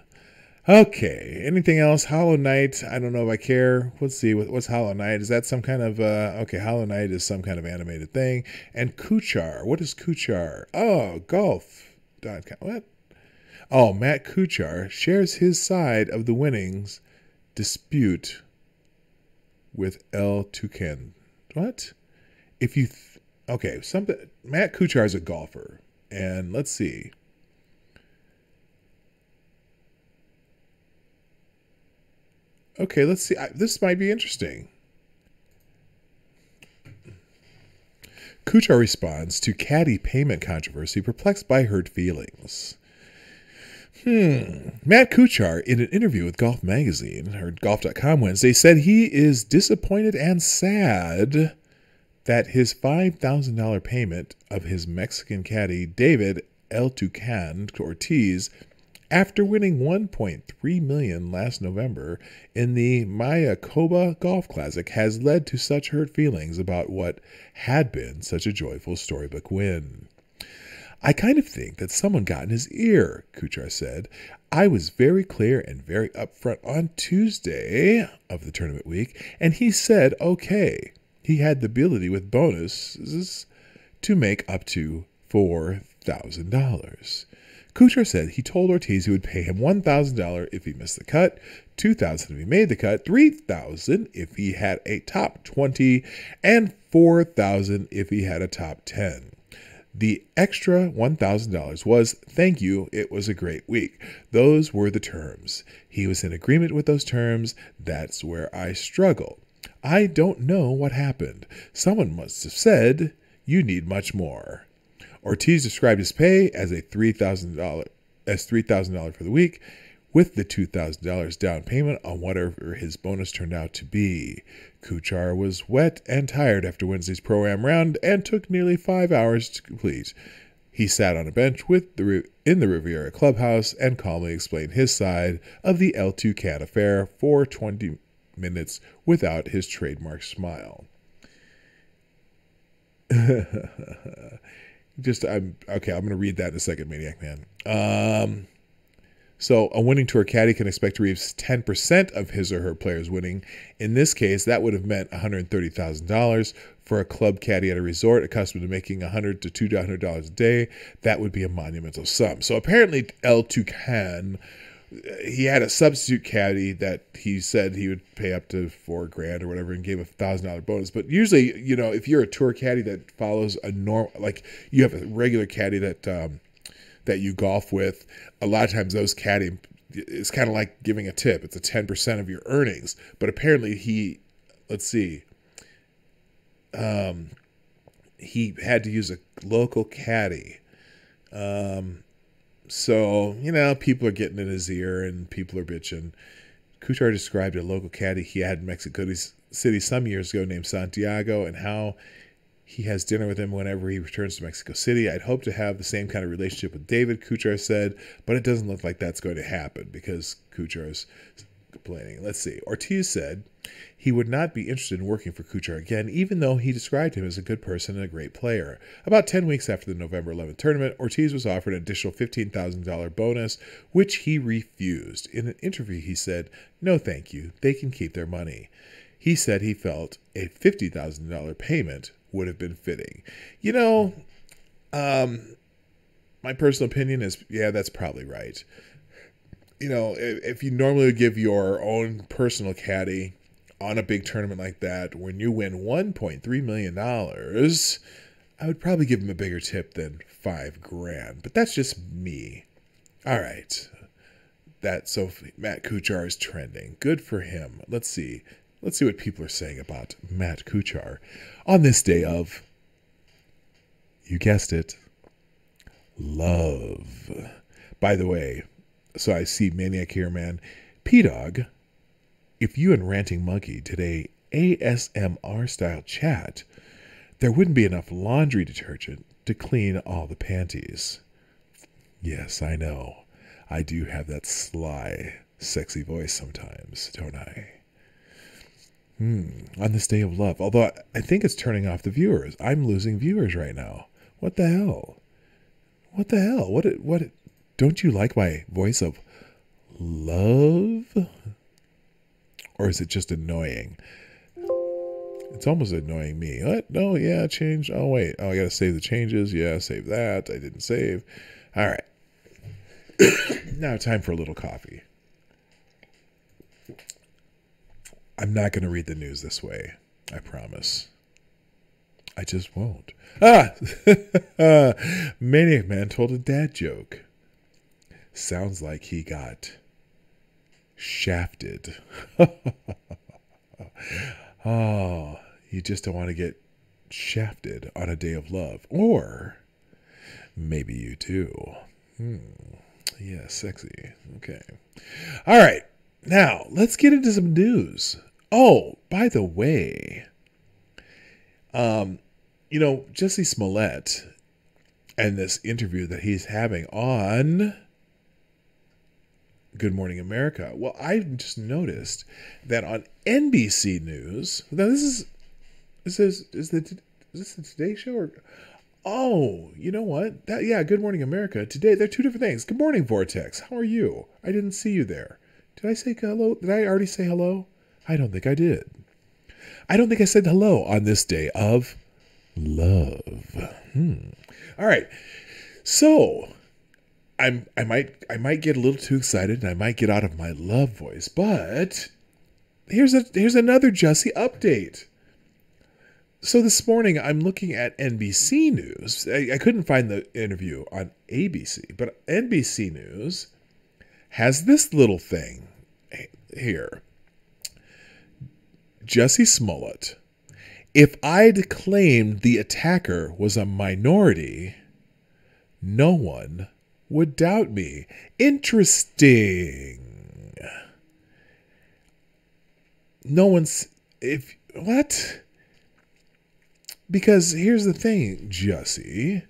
Okay. Anything else? Hollow Knight. I don't know if I care. Let's see. What's Hollow Knight? Is that some kind of... okay, Hollow Knight is some kind of animated thing. And Kuchar. What is Kuchar? Oh, golf.com. What? Oh, Matt Kuchar shares his side of the winnings dispute with El Toucan. What? If you... okay, something... Matt Kuchar is a golfer. And let's see... okay, let's see. This might be interesting. Kuchar responds to caddy payment controversy, perplexed by hurt feelings. Matt Kuchar, in an interview with Golf Magazine, or Golf.com Wednesday, said he is disappointed and sad that his $5,000 payment of his Mexican caddy, David El Toucan Ortiz, after winning $1.3 million last November in the Mayakoba Golf Classic, has led to such hurt feelings about what had been such a joyful storybook win. I kind of think that someone got in his ear, Kuchar said. I was very clear and very upfront on Tuesday of the tournament week, and he said okay. He had the ability with bonuses to make up to $4,000. Kuchar said he told Ortiz he would pay him $1,000 if he missed the cut, $2,000 if he made the cut, $3,000 if he had a top 20, and $4,000 if he had a top 10. The extra $1,000 was, thank you, it was a great week. Those were the terms. He was in agreement with those terms. That's where I struggle. I don't know what happened. Someone must have said, you need much more. Ortiz described his pay as $3,000 for the week, with the $2,000 down payment on whatever his bonus turned out to be. Kuchar was wet and tired after Wednesday's Pro-Am round and took nearly 5 hours to complete. He sat on a bench in the Riviera clubhouse and calmly explained his side of the El Toucan affair for 20 minutes without his trademark smile. I'm going to read that in a second, Maniac Man. So a winning tour caddy can expect to reap 10% of his or her players winning. In this case, that would have meant $130,000 for a club caddy at a resort accustomed to making $100 to $200 a day. That would be a monumental sum. So apparently El Toucan, he had a substitute caddy that he said he would pay up to $4,000 or whatever and gave a $1,000 bonus. But usually, you know, if you're a tour caddy that follows a normal, like you have a regular caddy that you golf with, a lot of times those caddy is kind of like giving a tip. It's a 10% of your earnings. But apparently he had to use a local caddy. So, you know, people are getting in his ear and people are bitching. Kuchar described a local caddy he had in Mexico City some years ago named Santiago and how he has dinner with him whenever he returns to Mexico City. I'd hope to have the same kind of relationship with David, Kuchar said, but it doesn't look like that's going to happen because Kuchar's complaining. Let's see. Ortiz said he would not be interested in working for Kuchar again, even though he described him as a good person and a great player. About 10 weeks after the November 11th tournament, Ortiz was offered an additional $15,000 bonus, which he refused. In an interview, he said, "No, thank you. They can keep their money." He said he felt a $50,000 payment would have been fitting. You know, my personal opinion is, yeah, that's probably right. You know, if you normally would give your own personal caddy on a big tournament like that, when you win $1.3 million, I would probably give him a bigger tip than $5,000. But that's just me. All right. So Matt Kuchar is trending. Good for him. Let's see what people are saying about Matt Kuchar on this day of, you guessed it, love. By the way, so I see Maniac here, man. P-Dog, if you and Ranting Monkey did a ASMR-style chat, there wouldn't be enough laundry detergent to clean all the panties. Yes, I know. I do have that sly, sexy voice sometimes, don't I? On this day of love. Although I think it's turning off the viewers. I'm losing viewers right now. What the hell? What the hell? What? Don't you like my voice of love? Or is it just annoying? It's almost annoying me. What? No, yeah, change. Oh, wait. Oh, I got to save the changes. Yeah, save that. I didn't save. All right. Now time for a little coffee. I'm not going to read the news this way. I promise. I just won't. Maniac Man told a dad joke. Sounds like he got shafted. Oh, you just don't want to get shafted on a day of love. Or maybe you do. Yeah, sexy. Okay. All right. Now, let's get into some news. Oh, by the way, you know, Jussie Smollett and this interview that he's having on Good Morning America. Well, I just noticed that on NBC News. Now, is this the Today Show? Or, oh, you know what? Good Morning America. Today, they're two different things. Good morning, Vortex. How are you? I didn't see you there. Did I say hello? Did I already say hello? I don't think I did. I don't think I said hello on this day of love. All right. So I might get a little too excited and I might get out of my love voice, but here's another Jussie update. So this morning I'm looking at NBC News. I couldn't find the interview on ABC, but NBC News has this little thing here. Jussie Smollett. If I'd claimed the attacker was a minority, no one would doubt me. Interesting. No one's... What? Because here's the thing, Jussie.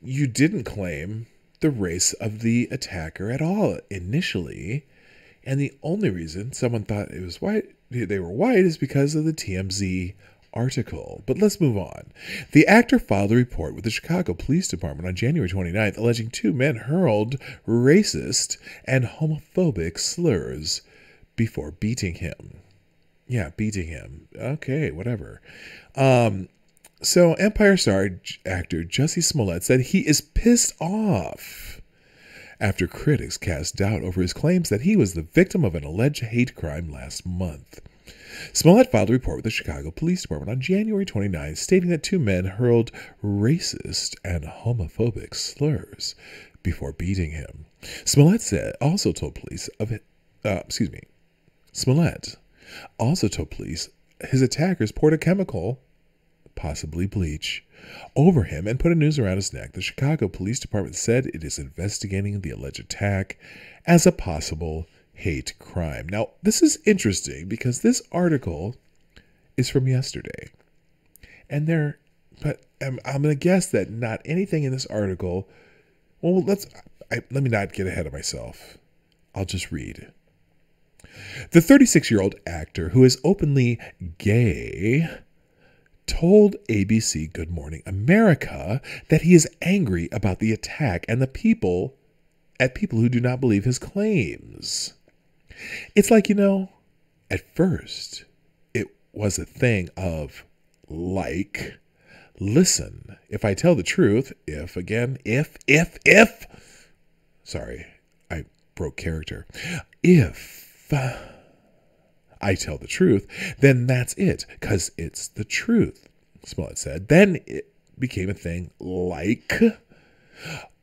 You didn't claim the race of the attacker at all initially. And the only reason someone thought it was white, they were white, is because of the TMZ article. But let's move on. The actor filed a report with the Chicago Police Department on January 29th alleging 2 men hurled racist and homophobic slurs before beating him. Yeah, beating him. Okay, whatever. So Empire Star actor Jussie Smollett said he is pissed off after critics cast doubt over his claims that he was the victim of an alleged hate crime last month. Smollett filed a report with the Chicago Police Department on January 29, stating that 2 men hurled racist and homophobic slurs before beating him. Smollett also told police his attackers poured a chemical, possibly bleach, over him and put a noose around his neck. The Chicago Police Department said it is investigating the alleged attack as a possible hate crime. Now, this is interesting because this article is from yesterday. And I'm going to guess that not anything in this article, let me not get ahead of myself. I'll just read. The 36-year-old actor, who is openly gay, told ABC Good Morning America that he is angry about the attack and at people who do not believe his claims. It's like, at first it was a thing of like, listen, if I tell the truth, sorry, I broke character. If I tell the truth, then that's it, because it's the truth, Smollett said. Then it became a thing like,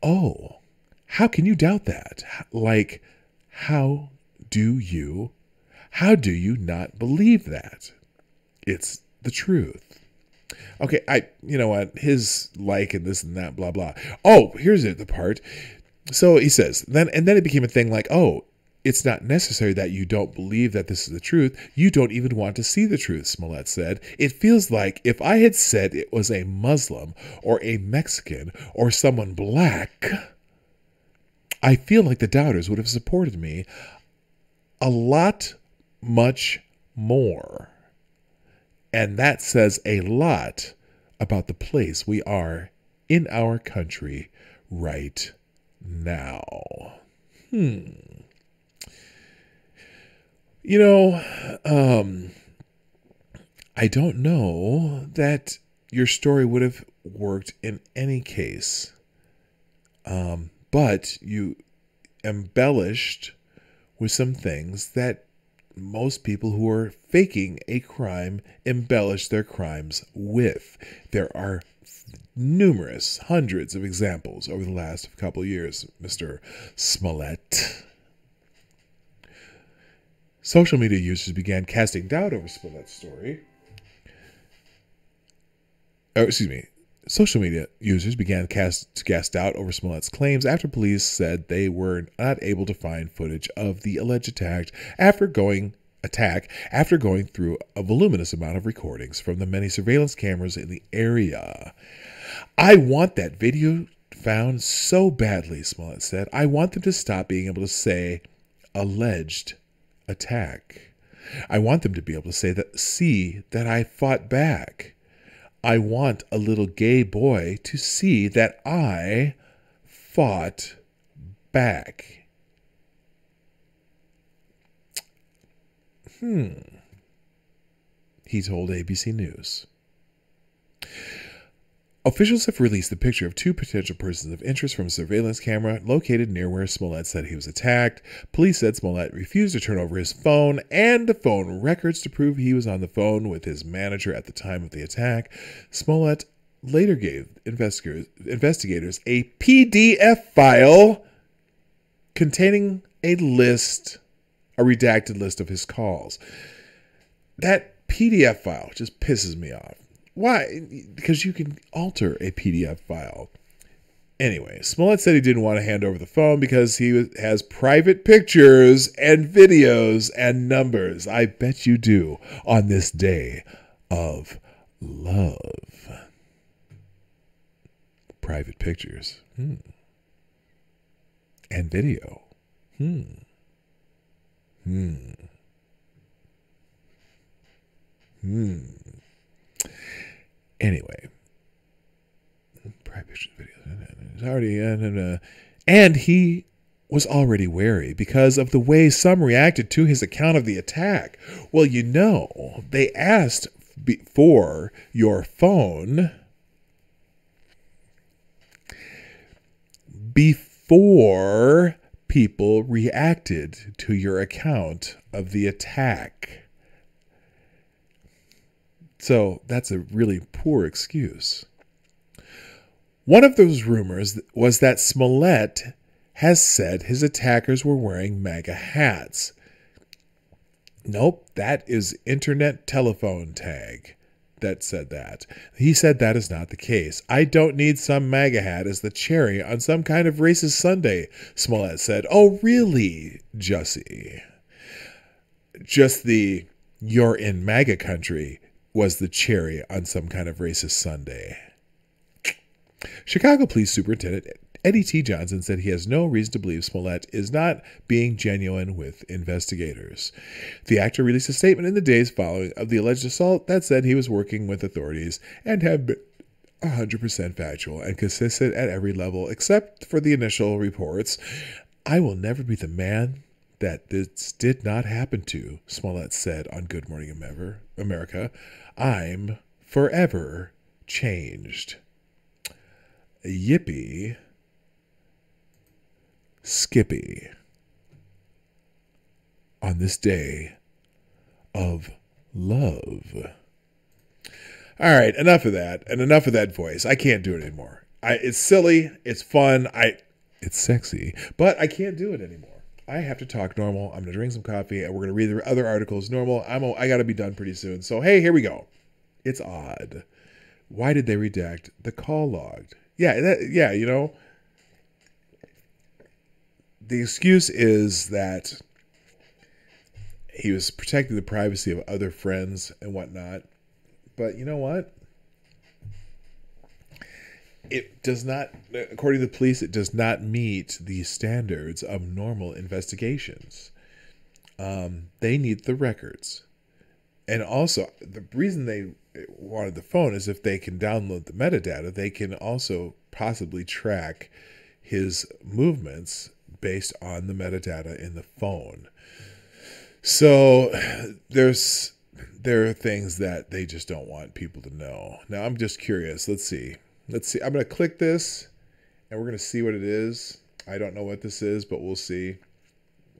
oh, how can you doubt that? Like, how do you not believe that? It's the truth. Okay, you know what? His like and this and that, blah, blah. Oh, here's the part. So he says, then it became a thing like, oh, it's not necessary that you don't believe that this is the truth. You don't even want to see the truth, Smollett said. It feels like if I had said it was a Muslim or a Mexican or someone black, I feel like the doubters would have supported me a lot, much more. And that says a lot about the place we are in our country right now. I don't know that your story would have worked in any case. But you embellished with some things that most people who are faking a crime embellish their crimes with. There are numerous, hundreds of examples over the last couple of years, Mr. Smollett. Social media users began casting doubt over Smollett's story. Social media users began to cast doubt over Smollett's claims after police said they were not able to find footage of the alleged attack after going through a voluminous amount of recordings from the many surveillance cameras in the area. I want that video found so badly, Smollett said. I want them to stop being able to say alleged attack. I want them to be able to see that I fought back. I want a little gay boy to see that I fought back. He told ABC News. Officials have released the picture of 2 potential persons of interest from a surveillance camera located near where Smollett said he was attacked. Police said Smollett refused to turn over his phone and the phone records to prove he was on the phone with his manager at the time of the attack. Smollett later gave investigators a PDF file containing a redacted list of his calls. That PDF file just pisses me off. Why? Because you can alter a PDF file. Anyway, Smollett said he didn't want to hand over the phone because he has private pictures and videos and numbers. I bet you do on this day of love. Private pictures. And video. Anyway, private pictures, videos. It's already, and he was already wary because of the way some reacted to his account of the attack. Well, you know, they asked for your phone before people reacted to your account of the attack. So that's a really poor excuse. One of those rumors was that Smollett has said his attackers were wearing MAGA hats. Nope, that is internet telephone tag that said that. He said that is not the case. I don't need some MAGA hat as the cherry on some kind of racist sundae, Smollett said. Oh, really, Jussie? Just the "you're in MAGA country" was the cherry on some kind of racist sundae. Chicago Police Superintendent Eddie T. Johnson said he has no reason to believe Smollett is not being genuine with investigators. The actor released a statement in the days following of the alleged assault that said he was working with authorities and had been 100% factual and consistent at every level except for the initial reports. I will never be the man that this did not happen to, Smollett said on Good Morning America. I'm forever changed. Yippee. Skippy. On this day of love. All right, enough of that, and enough of that voice. I can't do it anymore. It's silly, it's fun, it's sexy, but I can't do it anymore. I have to talk normal. I'm going to drink some coffee, and we're going to read the other articles normal. I got to be done pretty soon. So, hey, here we go. It's odd. Why did they redact the call logged? Yeah, you know, the excuse is that he was protecting the privacy of other friends and whatnot. But you know what? It does not, according to the police, it does not meet the standards of normal investigations. They need the records. And also, the reason they wanted the phone is if they can download the metadata, they can also possibly track his movements based on the metadata in the phone. So there are things that they just don't want people to know. Now, I'm just curious. Let's see. I'm going to click this, and we're going to see what it is. I don't know what this is, but we'll see.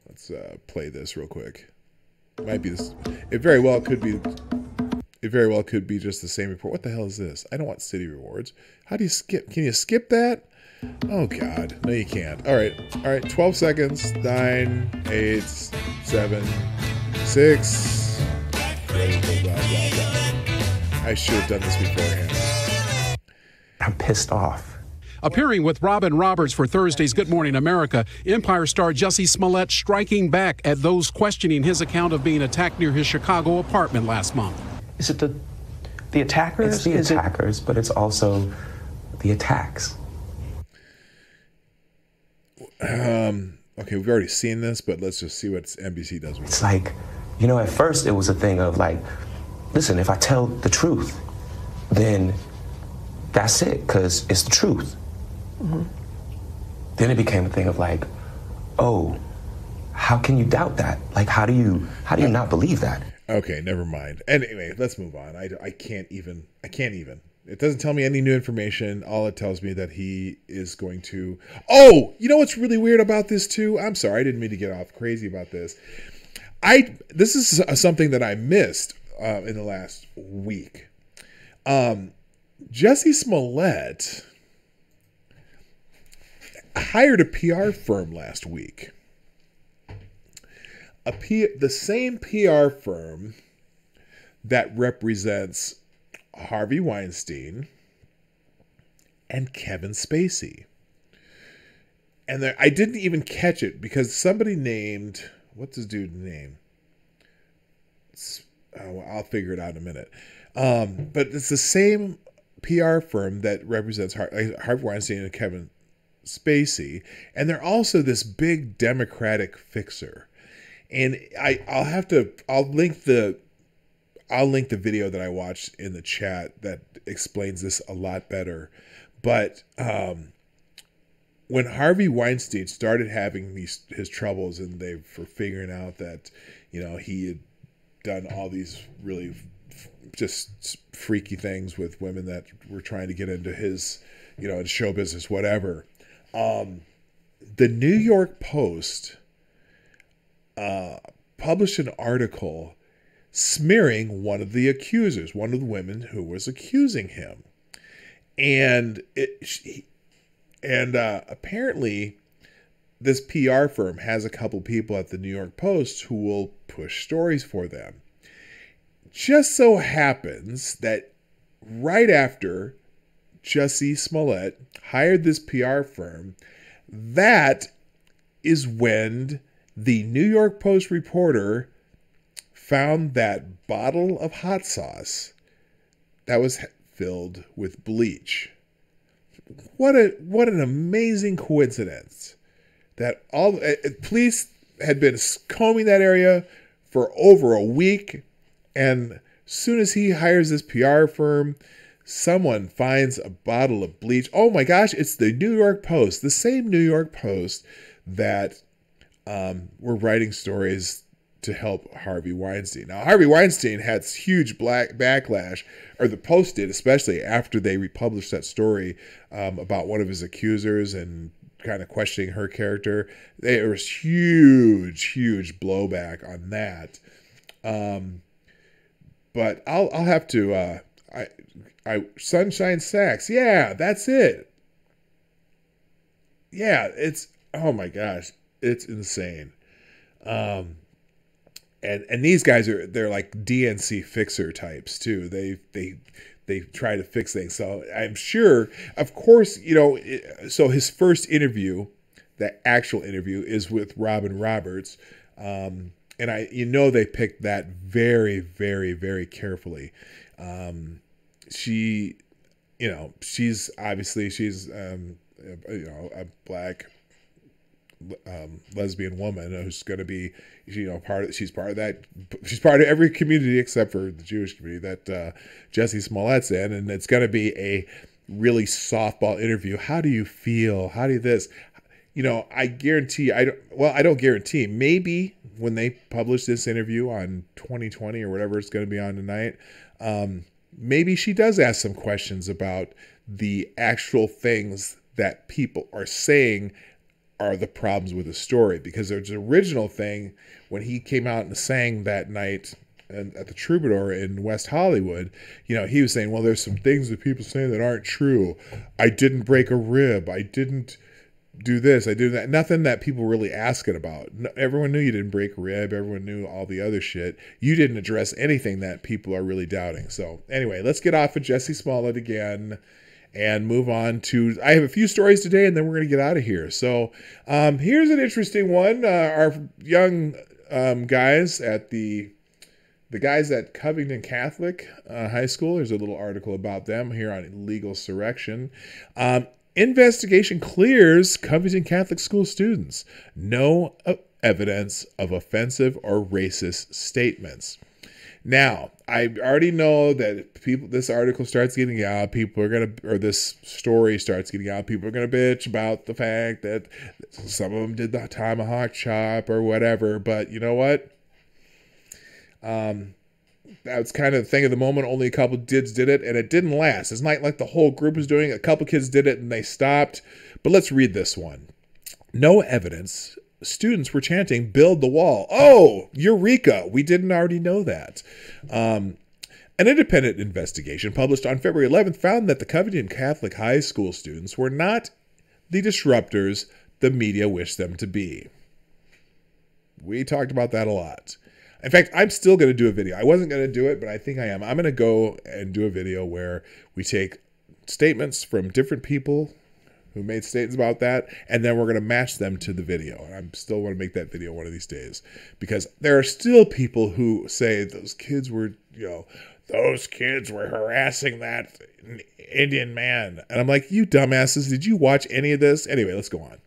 Let's play this real quick. It might be this. It very well could be. It very well could be just the same report. What the hell is this? I don't want city rewards. How do you skip? Can you skip that? Oh, God. No, you can't. All right. 12 seconds. 9, 8, 7, 6. Blah, blah, blah. I should have done this beforehand. I'm pissed off. Appearing with Robin Roberts for Thursday's Good Morning America, Empire star Jussie Smollett striking back at those questioning his account of being attacked near his Chicago apartment last month. Is it the attackers? It's the attackers, but it's also the attacks. Okay, we've already seen this, but let's just see what NBC does with it. It's like, you know, at first it was a thing of like, listen, if I tell the truth, then that's it, because it's the truth. Mm-hmm. Then it became a thing of like, oh, how can you doubt that? Like, how do you not believe that? Okay, never mind. Anyway, let's move on. I can't even. It doesn't tell me any new information. All it tells me that he is going to... Oh, you know what's really weird about this too? I'm sorry, I didn't mean to get off crazy about this. This is something that I missed in the last week. Jussie Smollett hired a PR firm last week. The same PR firm that represents Harvey Weinstein and Kevin Spacey. And I didn't even catch it because somebody named... What's this dude's name? I'll figure it out in a minute. But it's the same PR firm that represents Harvey Weinstein and Kevin Spacey. And they're also this big Democratic fixer. And I'll link the I'll link the video that I watched in the chat that explains this a lot better. But when Harvey Weinstein started having his troubles, and they were figuring out that, you know, he had done all these really just freaky things with women that were trying to get into his, you know, in show business, whatever. The New York Post published an article smearing one of the accusers, one of the women who was accusing him. And apparently this PR firm has a couple people at the New York Post who will push stories for them. Just so happens that right after Jussie Smollett hired this PR firm, that is when the New York Post reporter found that bottle of hot sauce that was filled with bleach. What an amazing coincidence that all police had been combing that area for over a week, and as soon as he hires this PR firm, someone finds a bottle of bleach. Oh my gosh, it's the New York Post, the same New York Post that were writing stories to help Harvey Weinstein. Now, Harvey Weinstein had huge backlash, or the Post did, especially after they republished that story about one of his accusers and kind of questioning her character. There was huge blowback on that. But I'll have to Sunshine Sacks. Yeah, that's it. Yeah, it's, oh my gosh, it's insane. And these guys they're like DNC fixer types too. They try to fix things. So I'm sure, of course, you know, so his first interview, the actual interview, is with Robin Roberts. And they picked that very, very, very carefully. She's a black lesbian woman who's going to be, she's part of every community except for the Jewish community that Jussie Smollett's in, and it's going to be a really softball interview. How do you feel? How do you this? I guarantee, I don't guarantee, maybe when they publish this interview on 2020 or whatever it's going to be on tonight, maybe she does ask some questions about the actual things that people are saying are the problems with the story. Because there's an original thing when he came out and sang that night at the Troubadour in West Hollywood, he was saying, well, there's some things that people say that aren't true. I didn't break a rib. I didn't do this. I did that. Nothing that people were really asking about. Everyone knew you didn't break a rib. Everyone knew all the other shit. You didn't address anything that people are really doubting. So anyway, let's get off of Jussie Smollett again and move on to, I have a few stories today, and then we're going to get out of here. So here's an interesting one. Our young guys at the guys at Covington Catholic High School, there's a little article about them here on illegal surrection. Investigation clears Covington Catholic school students. No evidence of offensive or racist statements. Now, I already know that this article starts getting out, this story starts getting out, people are going to bitch about the fact that some of them did the tomahawk chop or whatever, but you know what? That's kind of the thing of the moment. Only a couple kids did it, and it didn't last. It's not like the whole group was doing it. A couple kids did it, and they stopped. But let's read this one. No evidence. Students were chanting, "Build the wall." Oh, eureka. We didn't already know that. An independent investigation published on February 11th found that the Covington Catholic High School students were not the disruptors the media wished them to be. We talked about that a lot. In fact, I'm still going to do a video. I wasn't going to do it, but I think I am. I'm going to go and do a video where we take statements from different people who made statements about that, and then we're going to match them to the video. And I still want to make that video one of these days, because there are still people who say those kids were harassing that Indian man. And I'm like, you dumbasses, did you watch any of this? Anyway, let's go on.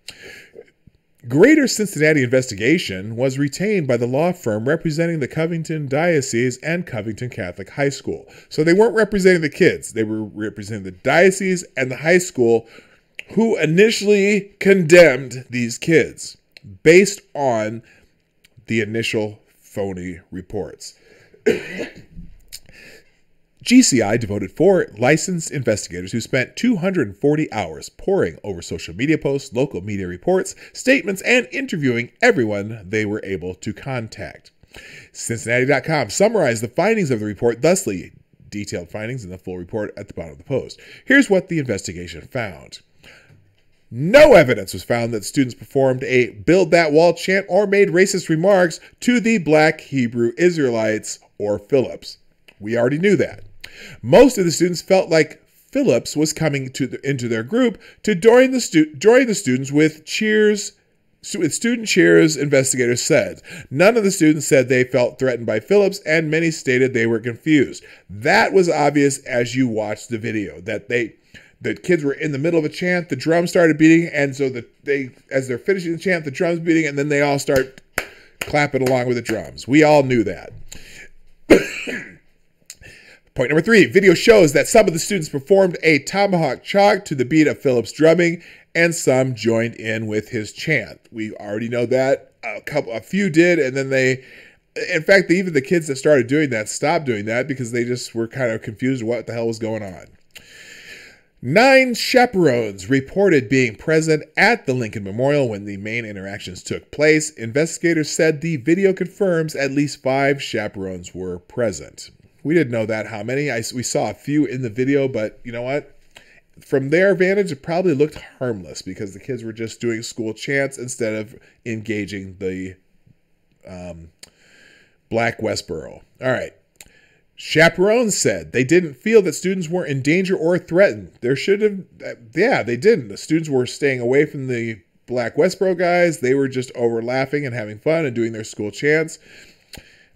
Greater Cincinnati investigation was retained by the law firm representing the Covington Diocese and Covington Catholic High School. So they weren't representing the kids. They were representing the diocese and the high school, who initially condemned these kids based on the initial phony reports. GCI devoted 4 licensed investigators who spent 240 hours poring over social media posts, local media reports, statements, and interviewing everyone they were able to contact. Cincinnati.com summarized the findings of the report thusly, detailed findings in the full report at the bottom of the post. Here's what the investigation found. No evidence was found that students performed a Build That Wall chant or made racist remarks to the Black Hebrew Israelites or Phillips. We already knew that. Most of the students felt like Phillips was coming into their group to join the students with student cheers, investigators said. None of the students said they felt threatened by Phillips, and many stated they were confused. That was obvious as you watched the video, that the kids were in the middle of a chant, the drums started beating, and so as they're finishing the chant, the drums beating, and then they all start clapping along with the drums. We all knew that. Point number 3, video shows that some of the students performed a tomahawk chop to the beat of Phillips' drumming, and some joined in with his chant. We already know that. A few did, and then in fact, even the kids that started doing that stopped doing that because they just were kind of confused what the hell was going on. 9 chaperones reported being present at the Lincoln Memorial when the main interactions took place. Investigators said the video confirms at least 5 chaperones were present. We didn't know that how many. We saw a few in the video, but you know what? From their vantage, it probably looked harmless because the kids were just doing school chants instead of engaging the Black Westboro. All right. Chaperones said they didn't feel that students were in danger or threatened. They didn't. The students were staying away from the Black Westboro guys. They were just over laughing and having fun and doing their school chants.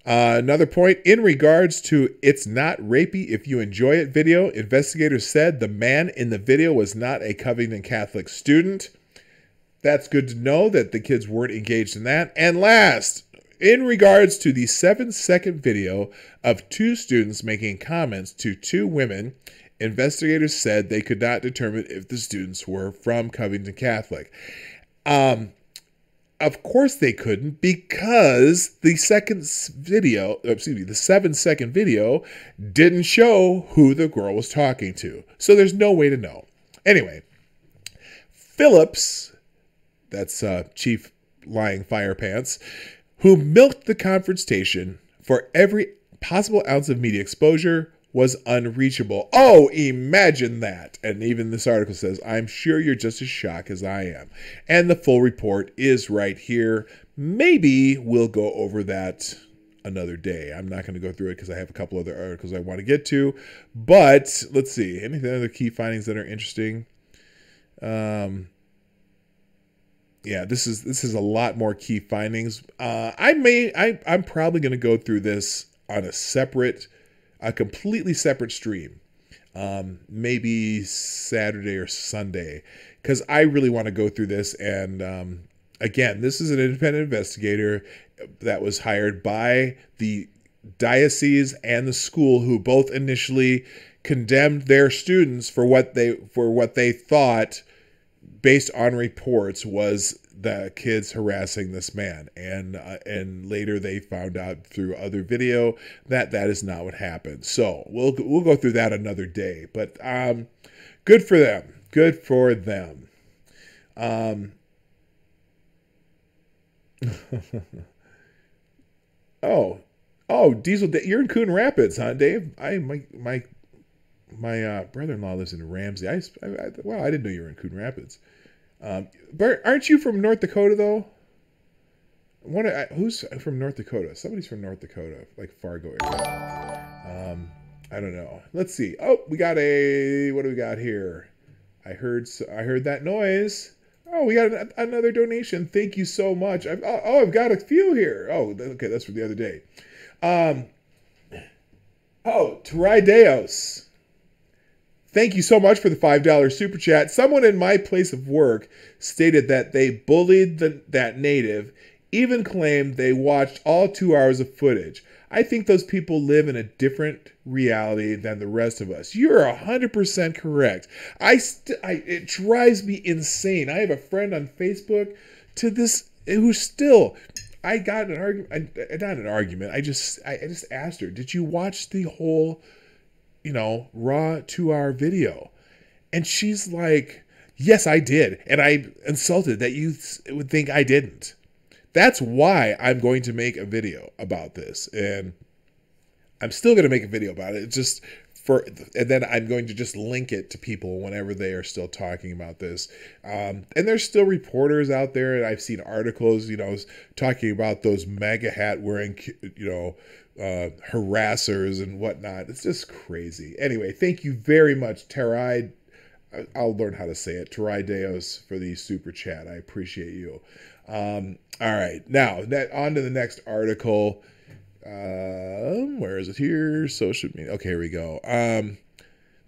Another point, in regards to "It's Not Rapey If You Enjoy It" video, investigators said the man in the video was not a Covington Catholic student. That's good to know that the kids weren't engaged in that. And last, in regards to the 7-second video of 2 students making comments to 2 women, investigators said they could not determine if the students were from Covington Catholic. Of course they couldn't, because the 7-second video didn't show who the girl was talking to. So there's no way to know. Anyway, Phillips, that's Chief Lying Firepants, who milked the confrontation for every possible ounce of media exposure, was unreachable. Oh, imagine that. And even this article says, I'm sure you're just as shocked as I am. And the full report is right here. Maybe we'll go over that another day. I'm not going to go through it because I have a couple other articles I want to get to. But let's see. Any other key findings that are interesting? Yeah, this is a lot more key findings. I'm probably going to go through this on a completely separate stream, maybe Saturday or Sunday, because I really want to go through this. And again, this is an independent investigator that was hired by the diocese and the school, who both initially condemned their students for what they thought, based on reports, was the kids harassing this man, and later they found out through other video that is not what happened. So we'll go through that another day. But good for them. Good for them. Oh, Diesel, you're in Coon Rapids, huh, Dave? My brother-in-law lives in Ramsey. Wow, I didn't know you were in Coon Rapids. But aren't you from North Dakota, though? Who's from North Dakota? Somebody's from North Dakota, like Fargo area. I don't know. Let's see. Oh, what do we got here? I heard that noise. Oh, we got another donation. Thank you so much. I've got a few here. Oh, okay, that's from the other day. Terideos. Thank you so much for the $5 super chat. Someone in my place of work stated that they bullied that native, even claimed they watched all 2 hours of footage. I think those people live in a different reality than the rest of us. You're 100% correct. It drives me insane. I have a friend on Facebook who still, I got an argument, not an argument. I just asked her, did you watch the whole, raw 2-hour video? And she's like, yes, I did. And I'm insulted that you would think I didn't. That's why I'm going to make a video about this. And I'm still going to make a video about it. And then I'm going to just link it to people whenever they are still talking about this. And there's still reporters out there, and I've seen articles, talking about those MAGA hat wearing, harassers and whatnot. It's just crazy. Anyway, thank you very much, Terai. I'll learn how to say it. Terai Deos for the super chat. I appreciate you. All right, now on to the next article. Where is it here? Social media. Okay, here we go.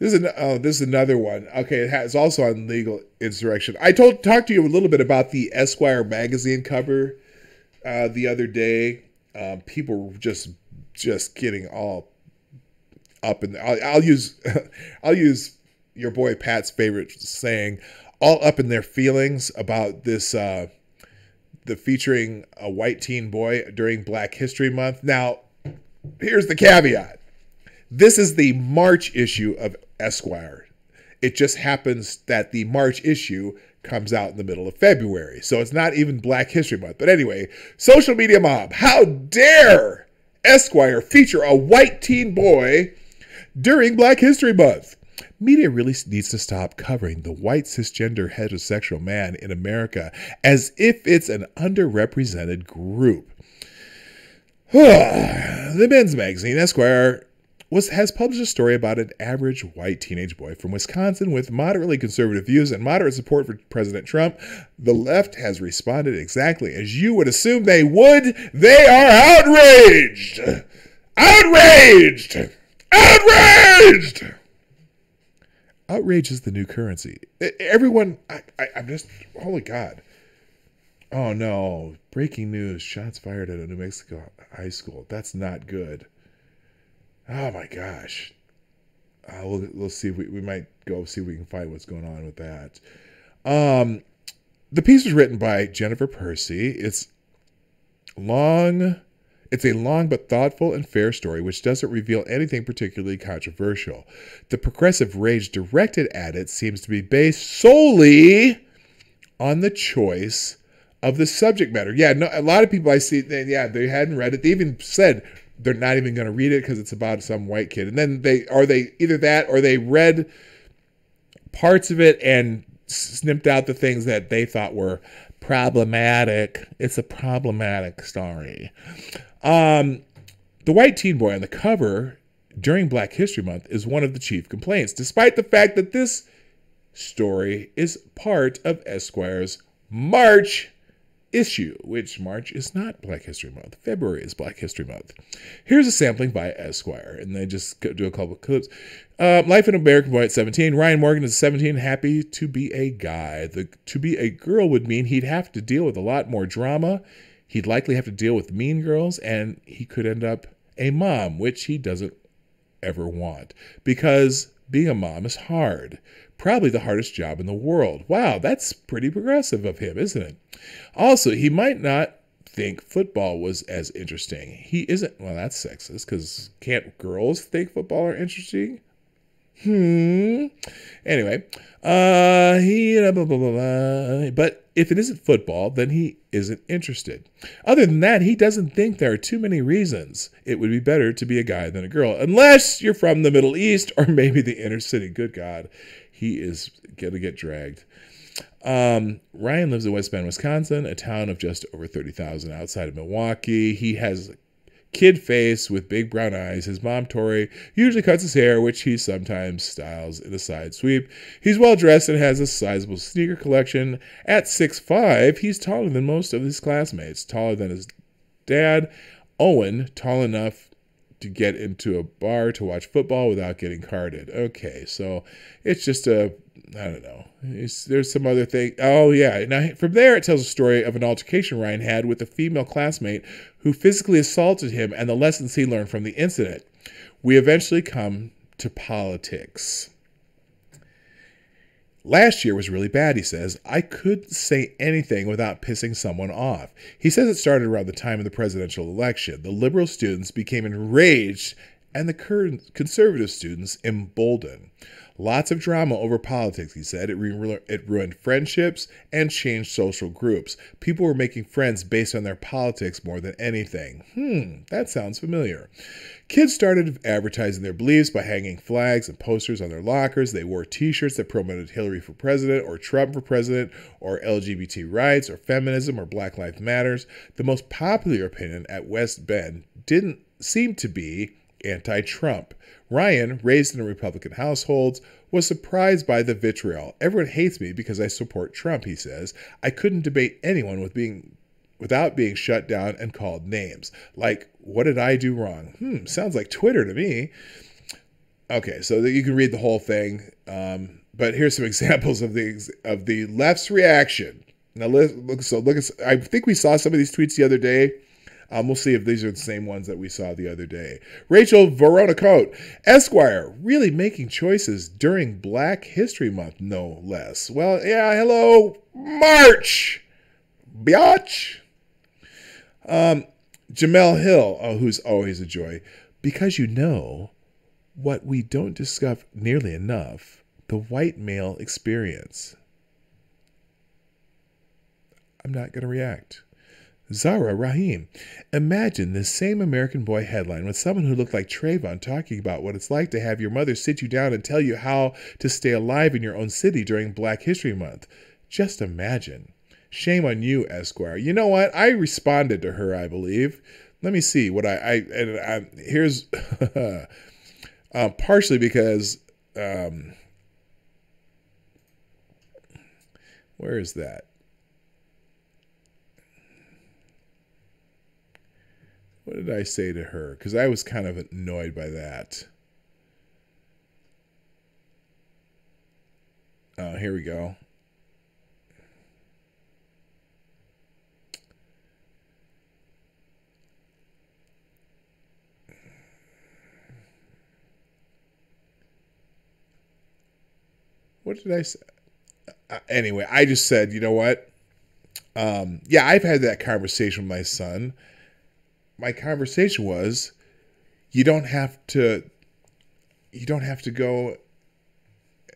This is another one. Okay, it's also on legal insurrection. I talked to you a little bit about the Esquire magazine cover the other day. People were just getting all up in. I'll use your boy Pat's favorite saying, all up in their feelings about this. The featuring a white teen boy during Black History Month. Now, here's the caveat. This is the March issue of Esquire. It just happens that the March issue comes out in the middle of February. So it's not even Black History Month. But anyway, social media mob. How dare Esquire feature a white teen boy during Black History Month? Media really needs to stop covering the white cisgender heterosexual man in America as if it's an underrepresented group. The men's magazine, Esquire, has published a story about an average white teenage boy from Wisconsin with moderately conservative views and moderate support for President Trump. The left has responded exactly as you would assume they would. They are outraged! Outraged! Outraged! Outrage is the new currency. Everyone, I'm just, holy God. Oh no, breaking news, shots fired at a New Mexico high school. That's not good. Oh my gosh. We'll see if we might go see if we can find what's going on with that. The piece was written by Jennifer Percy. It's a long but thoughtful and fair story which doesn't reveal anything particularly controversial. The progressive rage directed at it seems to be based solely on the choice of the subject matter. Yeah, no, a lot of people I see, they hadn't read it. They even said they're not even going to read it because it's about some white kid. And then they read parts of it and snipped out the things that they thought were problematic. It's a problematic story. The white teen boy on the cover during Black History Month is one of the chief complaints, despite the fact that this story is part of Esquire's March issue, which March is not Black History Month. February is Black History Month. Here's a sampling by Esquire, and they just do a couple of clips. Life in American Boy at 17. Ryan Morgan is 17, happy to be a guy. To be a girl would mean he'd have to deal with a lot more drama. He'd likely have to deal with mean girls, and he could end up a mom, which he doesn't ever want, because being a mom is hard. Probably the hardest job in the world. Wow, that's pretty progressive of him, isn't it? Also, he might not think football was as interesting. He isn't. Well, that's sexist, because can't girls think football are interesting? Anyway, but if it isn't football, then he isn't interested. Other than that, he doesn't think there are too many reasons it would be better to be a guy than a girl, unless you're from the Middle East or maybe the inner city. Good God, he is going to get dragged. Ryan lives in West Bend, Wisconsin, a town of just over 30,000 outside of Milwaukee. He has kid face with big brown eyes. His mom, Tori, usually cuts his hair, which he sometimes styles in a side sweep. He's well dressed and has a sizable sneaker collection. At 6'5", he's taller than most of his classmates, taller than his dad, Owen, tall enough to get into a bar to watch football without getting carded. Okay, so it's just I don't know. There's some other thing. Oh, yeah. Now, from there, it tells a story of an altercation Ryan had with a female classmate who physically assaulted him and the lessons he learned from the incident. We eventually come to politics. Last year was really bad, he says. I couldn't say anything without pissing someone off. He says it started around the time of the presidential election. The liberal students became enraged and the conservative students emboldened. Lots of drama over politics, he said. It ruined friendships and changed social groups. People were making friends based on their politics more than anything. That sounds familiar. Kids started advertising their beliefs by hanging flags and posters on their lockers. They wore t-shirts that promoted Hillary for president or Trump for president or LGBT rights or feminism or Black Lives Matters. The most popular opinion at West Bend didn't seem to be anti-Trump. Ryan, raised in a Republican household, was surprised by the vitriol. Everyone hates me because I support Trump, he says. I couldn't debate anyone without being shut down and called names. Like, what did I do wrong? Sounds like Twitter to me. Okay, so you can read the whole thing, but here's some examples of the left's reaction. Now, look. I think we saw some of these tweets the other day. We'll see if these are the same ones that we saw the other day. Rachel Veronacote, Esquire, really making choices during Black History Month, no less. Well, yeah, hello, March, biatch. Jamel Hill, who's always a joy, because you know what we don't discuss nearly enough, the white male experience. I'm not going to react. Zara Rahim. Imagine this same American Boy headline with someone who looked like Trayvon talking about what it's like to have your mother sit you down and tell you how to stay alive in your own city during Black History Month. Just imagine. Shame on you, Esquire. You know what? I responded to her, I believe. Let me see what here's partially because where is that? What did I say to her? Because I was kind of annoyed by that. Here we go. What did I say? Anyway, I just said, you know what? Yeah, I've had that conversation with my son. My conversation was, you don't have to go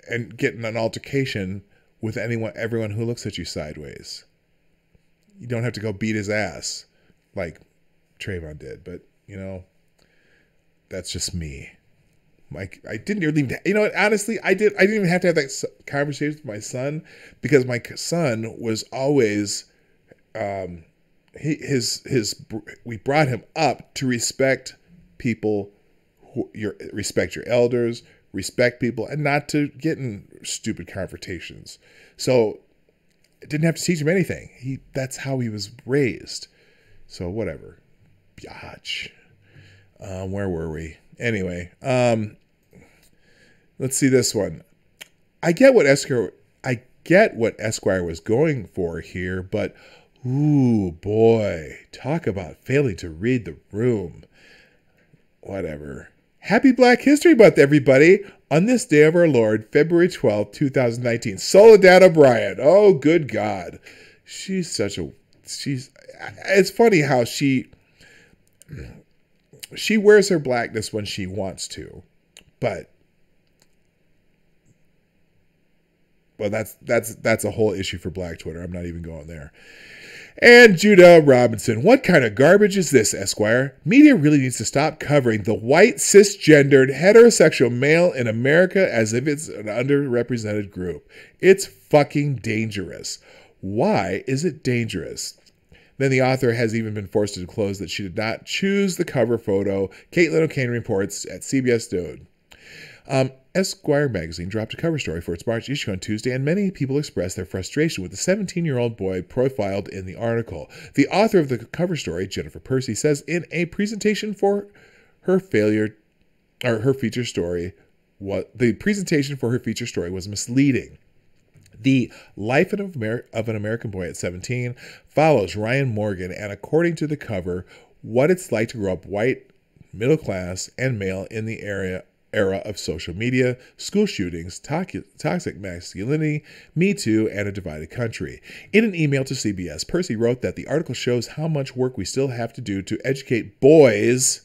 and get in an altercation with everyone who looks at you sideways. You don't have to go beat his ass like Trayvon did, but you know, that's just me. Like, I didn't even, you know what, honestly, I didn't even have to have that conversation with my son because my son was always, we brought him up to respect people, respect your elders, respect people, and not to get in stupid confrontations. So I didn't have to teach him anything. That's how he was raised. So whatever. Biatch. Where were we? Anyway, let's see this one. I get what Esquire was going for here, but ooh, boy, talk about failing to read the room. Whatever. Happy Black History Month, everybody. On this day of our Lord, February 12th, 2019. Soledad O'Brien. Oh, good God. It's funny how she wears her blackness when she wants to, but well, that's a whole issue for Black Twitter. I'm not even going there. And Judah Robinson, what kind of garbage is this, Esquire? Media really needs to stop covering the white, cisgendered, heterosexual male in America as if it's an underrepresented group. It's fucking dangerous. Why is it dangerous? Then the author has even been forced to disclose that she did not choose the cover photo. Caitlin O'Kane reports at CBS Dude. Esquire magazine dropped a cover story for its March issue on Tuesday, and many people expressed their frustration with the 17-year-old boy profiled in the article. The author of the cover story, Jennifer Percy, says in a presentation for her failure, or her feature story, the presentation for her feature story was misleading. The Life of an American Boy at 17 follows Ryan Morgan, and according to the cover, what it's like to grow up white, middle class, and male in the era of social media, school shootings, toxic masculinity, Me Too, and a divided country. In an email to CBS, Percy wrote that the article shows how much work we still have to do to educate boys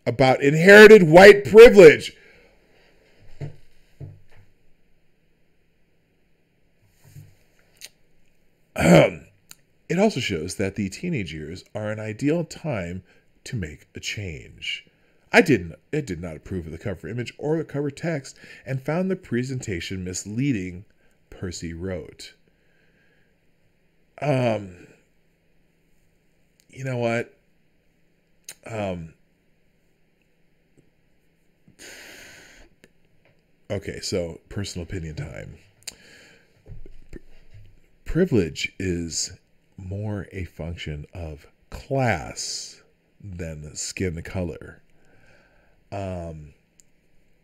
about inherited white privilege. It also shows that the teenage years are an ideal time to make a change. I did not approve of the cover image or the cover text and found the presentation misleading, Percy wrote. You know what? Okay, so personal opinion time. Privilege is more a function of class than skin color.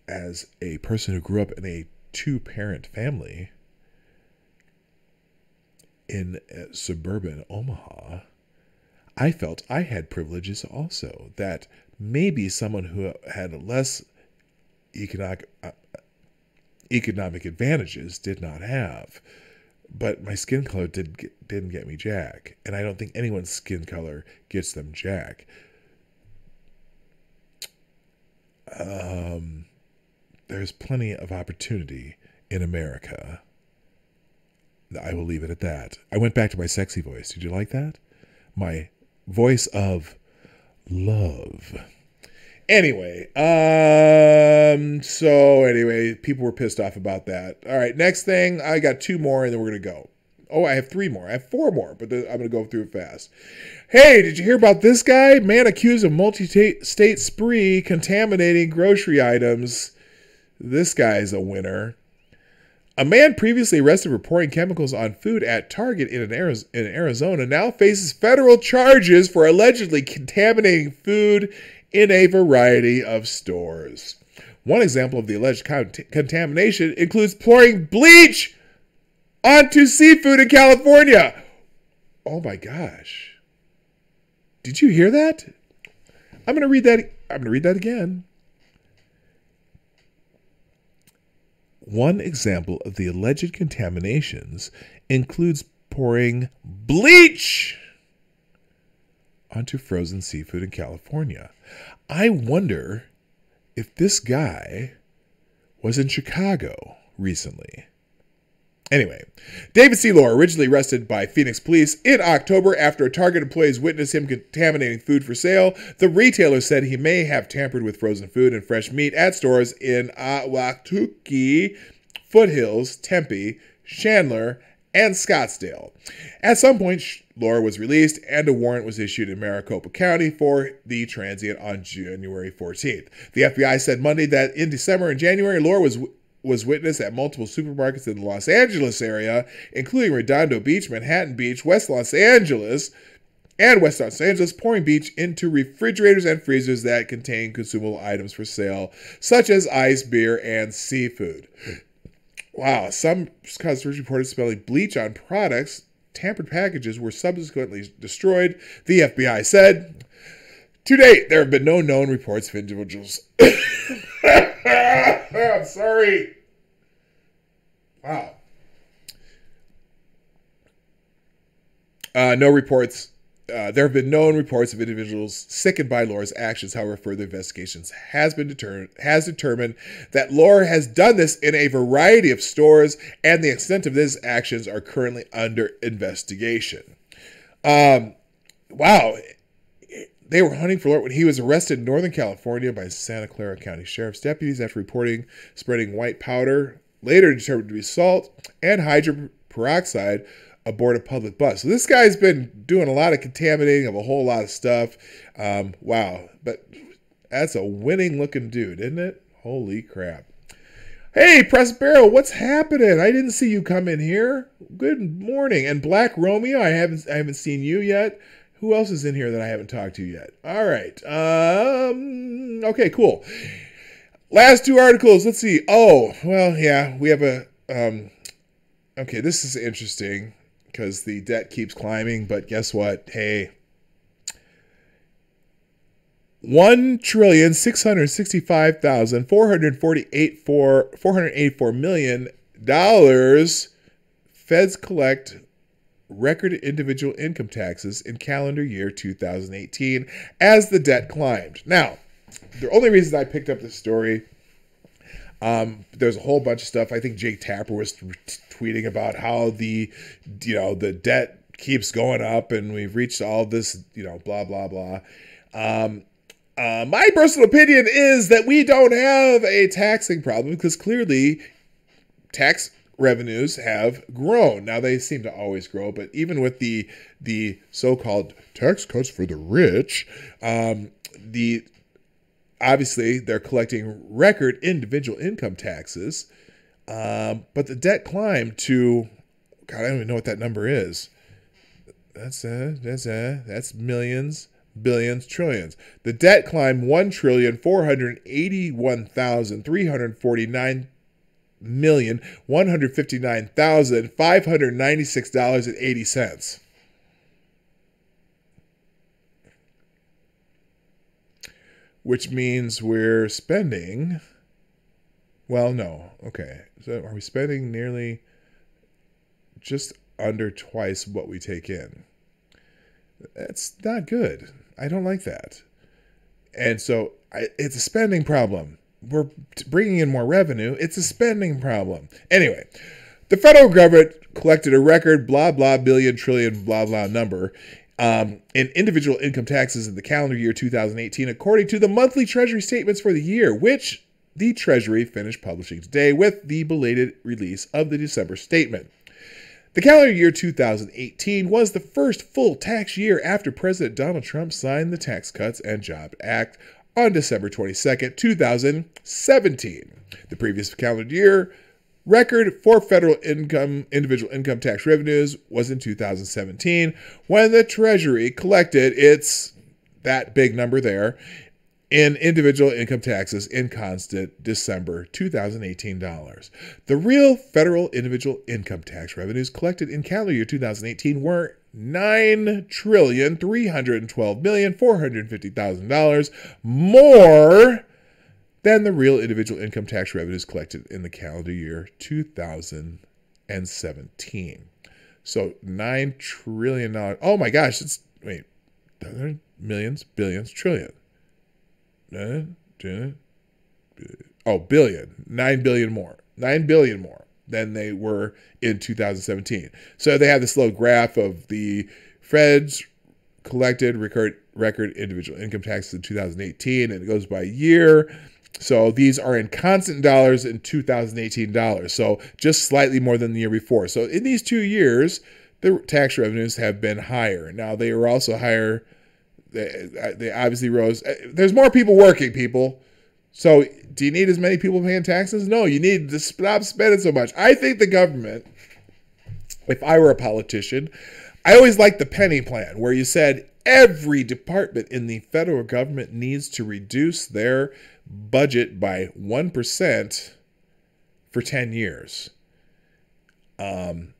As a person who grew up in a two-parent family in suburban Omaha, I felt I had privileges also that maybe someone who had less economic advantages did not have. But my skin color didn't get me jack. And I don't think anyone's skin color gets them jack. There's plenty of opportunity in America. I will leave it at that. I went back to my sexy voice. Did you like that? My voice of love. Anyway, people were pissed off about that. All right, next thing, I got 2 more and then we're going to go. Oh, I have 3 more. I have 4 more, but I'm going to go through it fast. Hey, did you hear about this guy? Man accused of multi-state spree contaminating grocery items. This guy's a winner. A man previously arrested for pouring chemicals on food at Target in Arizona now faces federal charges for allegedly contaminating food in a variety of stores. One example of the alleged contamination includes pouring bleach onto seafood in California. Oh my gosh. Did you hear that? I'm going to read that again. One example of the alleged contaminations includes pouring bleach onto frozen seafood in California. I wonder if this guy was in Chicago recently. Anyway, David Seelor, originally arrested by Phoenix police in October after a Target employee witnessed him contaminating food for sale. The retailer said he may have tampered with frozen food and fresh meat at stores in Ahwatukee, Foothills, Tempe, Chandler, and Scottsdale. At some point, Laura was released and a warrant was issued in Maricopa County for the transient on January 14th. The FBI said Monday that in December and January, Laura was witnessed at multiple supermarkets in the Los Angeles area, including Redondo Beach, Manhattan Beach, West Los Angeles, pouring bleach into refrigerators and freezers that contain consumable items for sale, such as ice, beer, and seafood. Wow, some customers reported smelling bleach on products. Tampered packages were subsequently destroyed, the FBI said. To date, there have been no known reports of individuals. I'm sorry. Wow. No reports. There have been known reports of individuals sickened by Laura's actions. However, further investigations has determined that Laura has done this in a variety of stores, and the extent of these actions are currently under investigation. Wow. They were hunting for Laura when he was arrested in Northern California by Santa Clara County Sheriff's deputies after reporting spreading white powder, later determined to be salt, and hydrogen peroxide aboard a public bus. So this guy's been doing a lot of contaminating of a whole lot of stuff. Wow. But that's a winning looking dude, isn't it? Holy crap. Hey, Press Barrel, what's happening? I didn't see you come in here. Good morning. And Black Romeo, I haven't seen you yet. Who else is in here that I haven't talked to yet? All right. Okay, cool. Last two articles. Let's see. Oh, well, yeah, we have a... okay, this is interesting because the debt keeps climbing, but guess what? Hey, $1,665,484 feds collect record individual income taxes in calendar year 2018 as the debt climbed. Now, the only reason I picked up this story, there's a whole bunch of stuff. I think Jake Tapper was tweeting about how the debt keeps going up and we've reached all this, blah, blah, blah. My personal opinion is that we don't have a taxing problem because clearly tax revenues have grown. Now, they seem to always grow, but even with the so-called tax cuts for the rich, obviously they're collecting record individual income taxes, but the debt climbed to, God, I don't even know what that number is. That's millions, billions, trillions. The debt climbed $1,481,349,159,596.80. Which means we're spending, well, no, okay. So are we spending nearly just under twice what we take in? That's not good. I don't like that. And so it's a spending problem. We're bringing in more revenue. It's a spending problem. Anyway, the federal government collected a record blah, blah, billion, trillion, blah, blah number in individual income taxes in the calendar year 2018, according to the monthly Treasury statements for the year, which the Treasury finished publishing today with the belated release of the December statement. The calendar year 2018 was the first full tax year after President Donald Trump signed the Tax Cuts and Jobs Act on December 22nd, 2017. The previous calendar year record for federal individual income tax revenues was in 2017, when the Treasury collected that big number there, in individual income taxes in constant December 2018 dollars. The real federal individual income tax revenues collected in calendar year 2018 were $9,312,450,000 more than the real individual income tax revenues collected in the calendar year 2017. So $9 trillion. Oh my gosh, millions, billions, trillion. Billion. 9 billion more. 9 billion more than they were in 2017. So they have this little graph of the Fed's collected record individual income taxes in 2018, and it goes by year. So these are in constant dollars in 2018 dollars. So just slightly more than the year before. So in these 2 years, the tax revenues have been higher. Now they were also higher. They obviously rose. There's more people working, people. So do you need as many people paying taxes? No, you need to stop spending so much. I think the government, if I were a politician, I always liked the penny plan, where you said every department in the federal government needs to reduce their budget by 1% for 10 years. And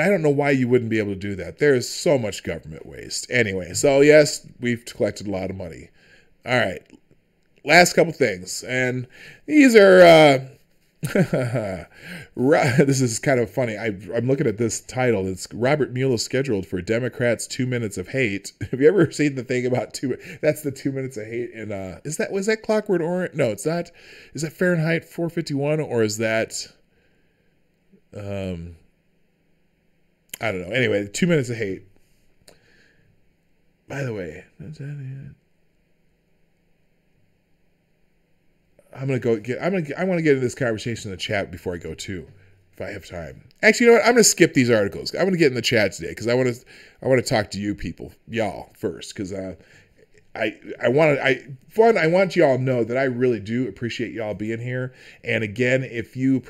I don't know why you wouldn't be able to do that. There is so much government waste. Anyway, so yes, we've collected a lot of money. All right, last couple things. And these are, this is kind of funny. I'm looking at this title. It's Robert Mueller scheduled for Democrats' 2 minutes of hate. Have you ever seen the thing about that's the 2 minutes of hate in, was that Clockwork Orange? No, it's not. Is that Fahrenheit 451, or is that, I don't know. Anyway, 2 minutes of hate. By the way, I want to get into this conversation in the chat before I go too, if I have time. Actually, you know what? I'm going to skip these articles. I'm going to get in the chat today because I want to talk to you people, y'all first, because I want y'all to know that I really do appreciate y'all being here. And again, if you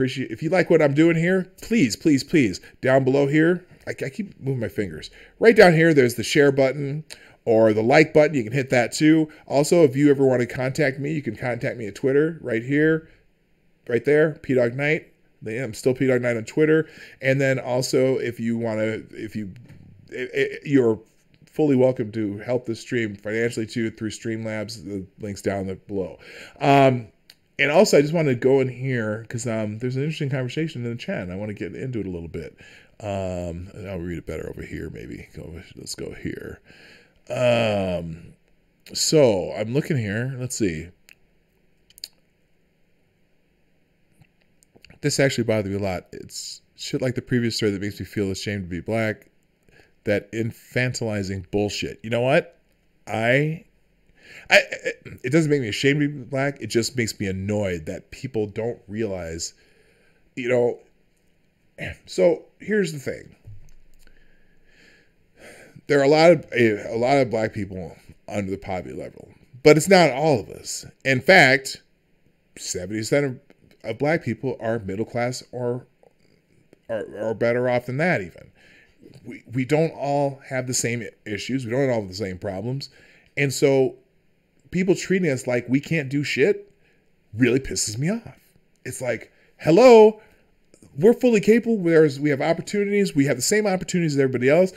like what I'm doing here, please, please, please, down below here, I keep moving my fingers. Right down here, there's the share button or the like button. You can hit that too. Also, if you ever want to contact me, you can contact me at Twitter right here, right there, Dawg Knight. I'm still Dawg Knight on Twitter. And then also, if you want to, you're fully welcome to help the stream financially too through Streamlabs. The link's down below. And also, I just want to go in here because there's an interesting conversation in the chat, and I want to get into it a little bit. I'll read it better over here, maybe. Let's go here. So I'm looking here. Let's see. This actually bothered me a lot. It's shit like the previous story that makes me feel ashamed to be black. That infantilizing bullshit. You know what? It doesn't make me ashamed to be black. It just makes me annoyed that people don't realize, you know. So here's the thing. There are a lot of black people under the poverty level, but it's not all of us. In fact, 70% of black people are middle class or better off than that even. We don't all have the same issues. We don't all have the same problems. And so people treating us like we can't do shit really pisses me off. It's like, hello, we're fully capable. We have opportunities. We have the same opportunities as everybody else.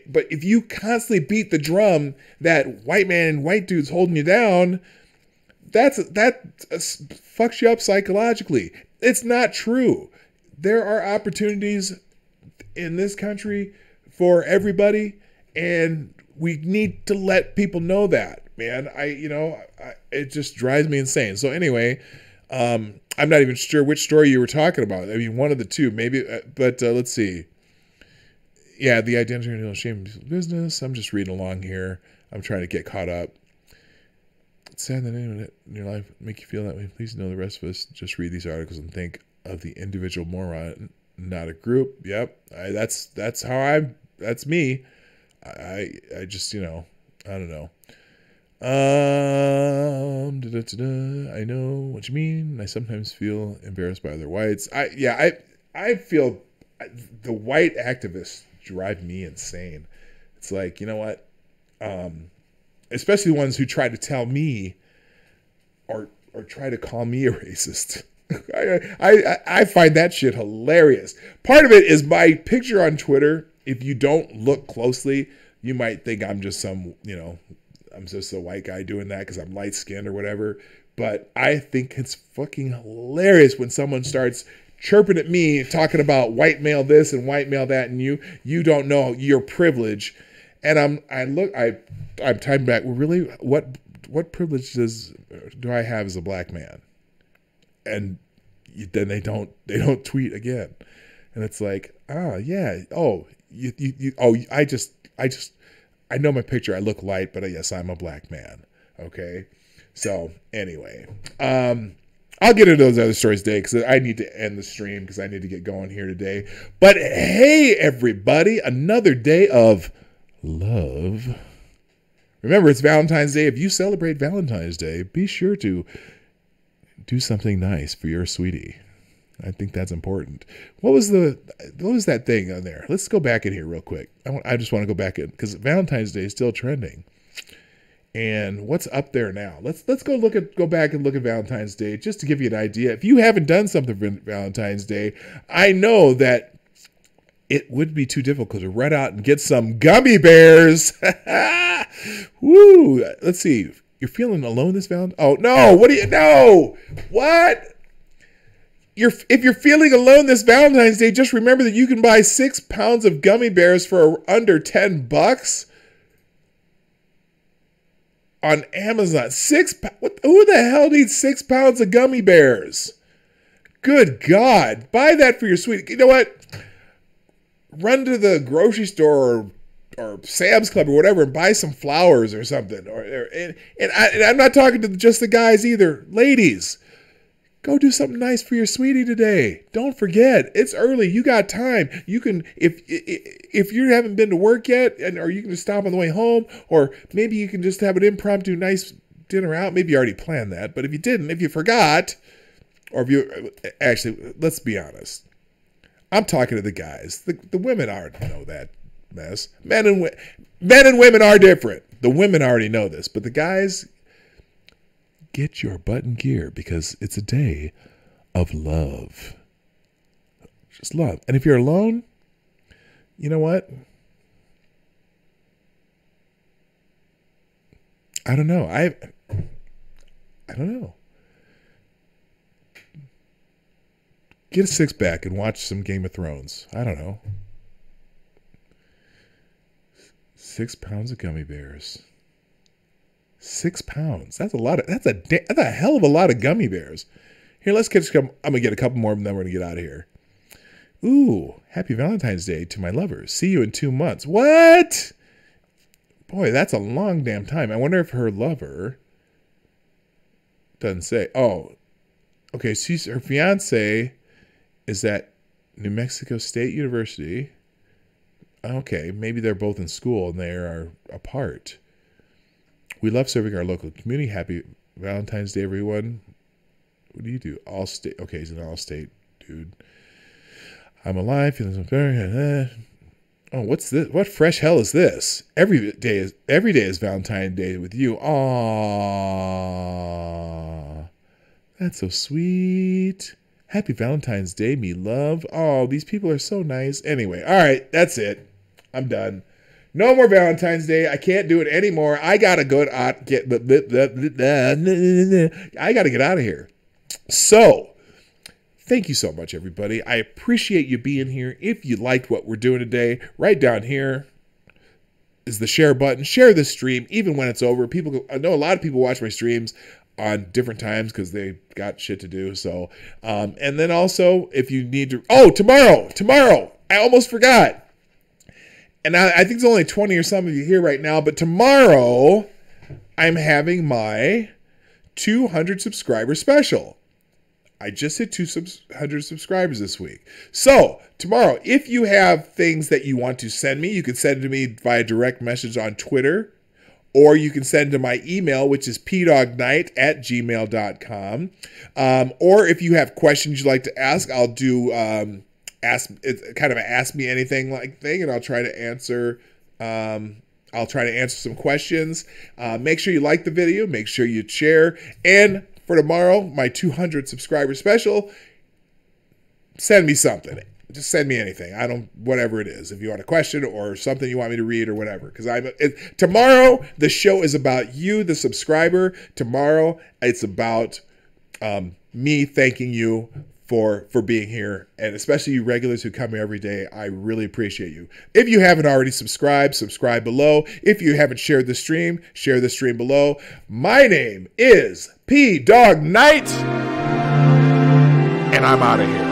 But if you constantly beat the drum that white man and white dude's holding you down, that fucks you up psychologically. It's not true. There are opportunities in this country for everybody, and we need to let people know that, man. It just drives me insane. So anyway, I'm not even sure which story you were talking about. I mean, one of the two, maybe, but let's see. Yeah, the identity and shame business. I'm just reading along here. I'm trying to get caught up. It's sad that anyone in your life make you feel that way. Please know the rest of us just read these articles and think of the individual moron, not a group. Yep, that's me. I just, I don't know. I know what you mean. I sometimes feel embarrassed by other whites. I feel the white activists drive me insane. It's like, you know what? Especially the ones who try to tell me or try to call me a racist. I find that shit hilarious. Part of it is my picture on Twitter. If you don't look closely, you might think I'm just I'm just a white guy doing that because I'm light skinned or whatever. But I think it's fucking hilarious when someone starts chirping at me, talking about white male this and white male that, and you don't know your privilege. And I'm typing back. Well, really, what privileges do I have as a black man? And then they don't tweet again, and it's like, I know my picture. I look light, but yes, I'm a black man. Okay, so anyway, I'll get into those other stories today because I need to end the stream because I need to get going here today. But hey, everybody, another day of love. Remember, it's Valentine's Day. If you celebrate Valentine's Day, be sure to do something nice for your sweetie. I think that's important. What was that thing on there? Let's go back in here real quick. I just want to go back in because Valentine's Day is still trending. And what's up there now? Let's go back and look at Valentine's Day just to give you an idea. If you haven't done something for Valentine's Day, I know that it would be too difficult to run out and get some gummy bears. Woo! Let's see. You're feeling alone this Valentine's? Oh no! What? If you're feeling alone this Valentine's Day, just remember that you can buy 6 pounds of gummy bears for under $10 on Amazon. Who the hell needs 6 pounds of gummy bears? Good God! Buy that for your sweetie. You know what? Run to the grocery store or Sam's Club or whatever and buy some flowers or something. And I'm not talking to just the guys either. Ladies, go do something nice for your sweetie today. Don't forget, it's early. You got time. You can, if you haven't been to work yet, or you can just stop on the way home, or maybe you can just have an impromptu nice dinner out. Maybe you already planned that, but if you didn't, if you forgot, or if you actually, let's be honest. I'm talking to the guys. The women already know that mess. Men and women are different. The women already know this, but the guys, get your butt in gear because it's a day of love. Just love. And if you're alone, you know what? I don't know. I don't know. Get a six-pack and watch some Game of Thrones. I don't know. 6 pounds of gummy bears. 6 pounds. That's a lot. That's a hell of a lot of gummy bears. Here, let's get. I'm gonna get a couple more, and then we're gonna get out of here. Ooh, happy Valentine's Day to my lovers. See you in 2 months. What? Boy, that's a long damn time. I wonder if her lover doesn't say. Oh, okay. Her fiance is at New Mexico State University. Okay, maybe they're both in school and they are apart. We love serving our local community. Happy Valentine's Day, everyone. What do you do? All state. Okay, he's an all state dude. I'm alive. Feeling very. Oh, what's this? What fresh hell is this? Every day is Valentine's Day with you. Aww, that's so sweet. Happy Valentine's Day, me love. Oh, these people are so nice. Anyway, all right, that's it. I'm done. No more Valentine's Day. I can't do it anymore. I gotta go get. I gotta get out of here. So, thank you so much, everybody. I appreciate you being here. If you liked what we're doing today, right down here is the share button. Share this stream, even when it's over. I know a lot of people watch my streams on different times because they got shit to do. So, and then also, if you need to, tomorrow, I almost forgot. And I think there's only 20 or some of you here right now, but tomorrow I'm having my 200 subscriber special. I just hit 200 subscribers this week. So tomorrow, if you have things that you want to send me, you can send it to me via direct message on Twitter, or you can send to my email, which is pdogknight@gmail.com. Or if you have questions you'd like to ask, I'll do it's kind of an ask me anything like thing, and I'll try to answer. I'll try to answer some questions. Make sure you like the video. Make sure you share. And for tomorrow, my 200 subscriber special, send me something. Just send me anything. Whatever it is. If you want a question or something you want me to read or whatever. Because tomorrow, the show is about you, the subscriber. Tomorrow, it's about me thanking you for being here. And especially you regulars who come here every day. I really appreciate you. If you haven't already subscribed, subscribe below. If you haven't shared the stream, share the stream below. My name is Dawg Knight. And I'm out of here.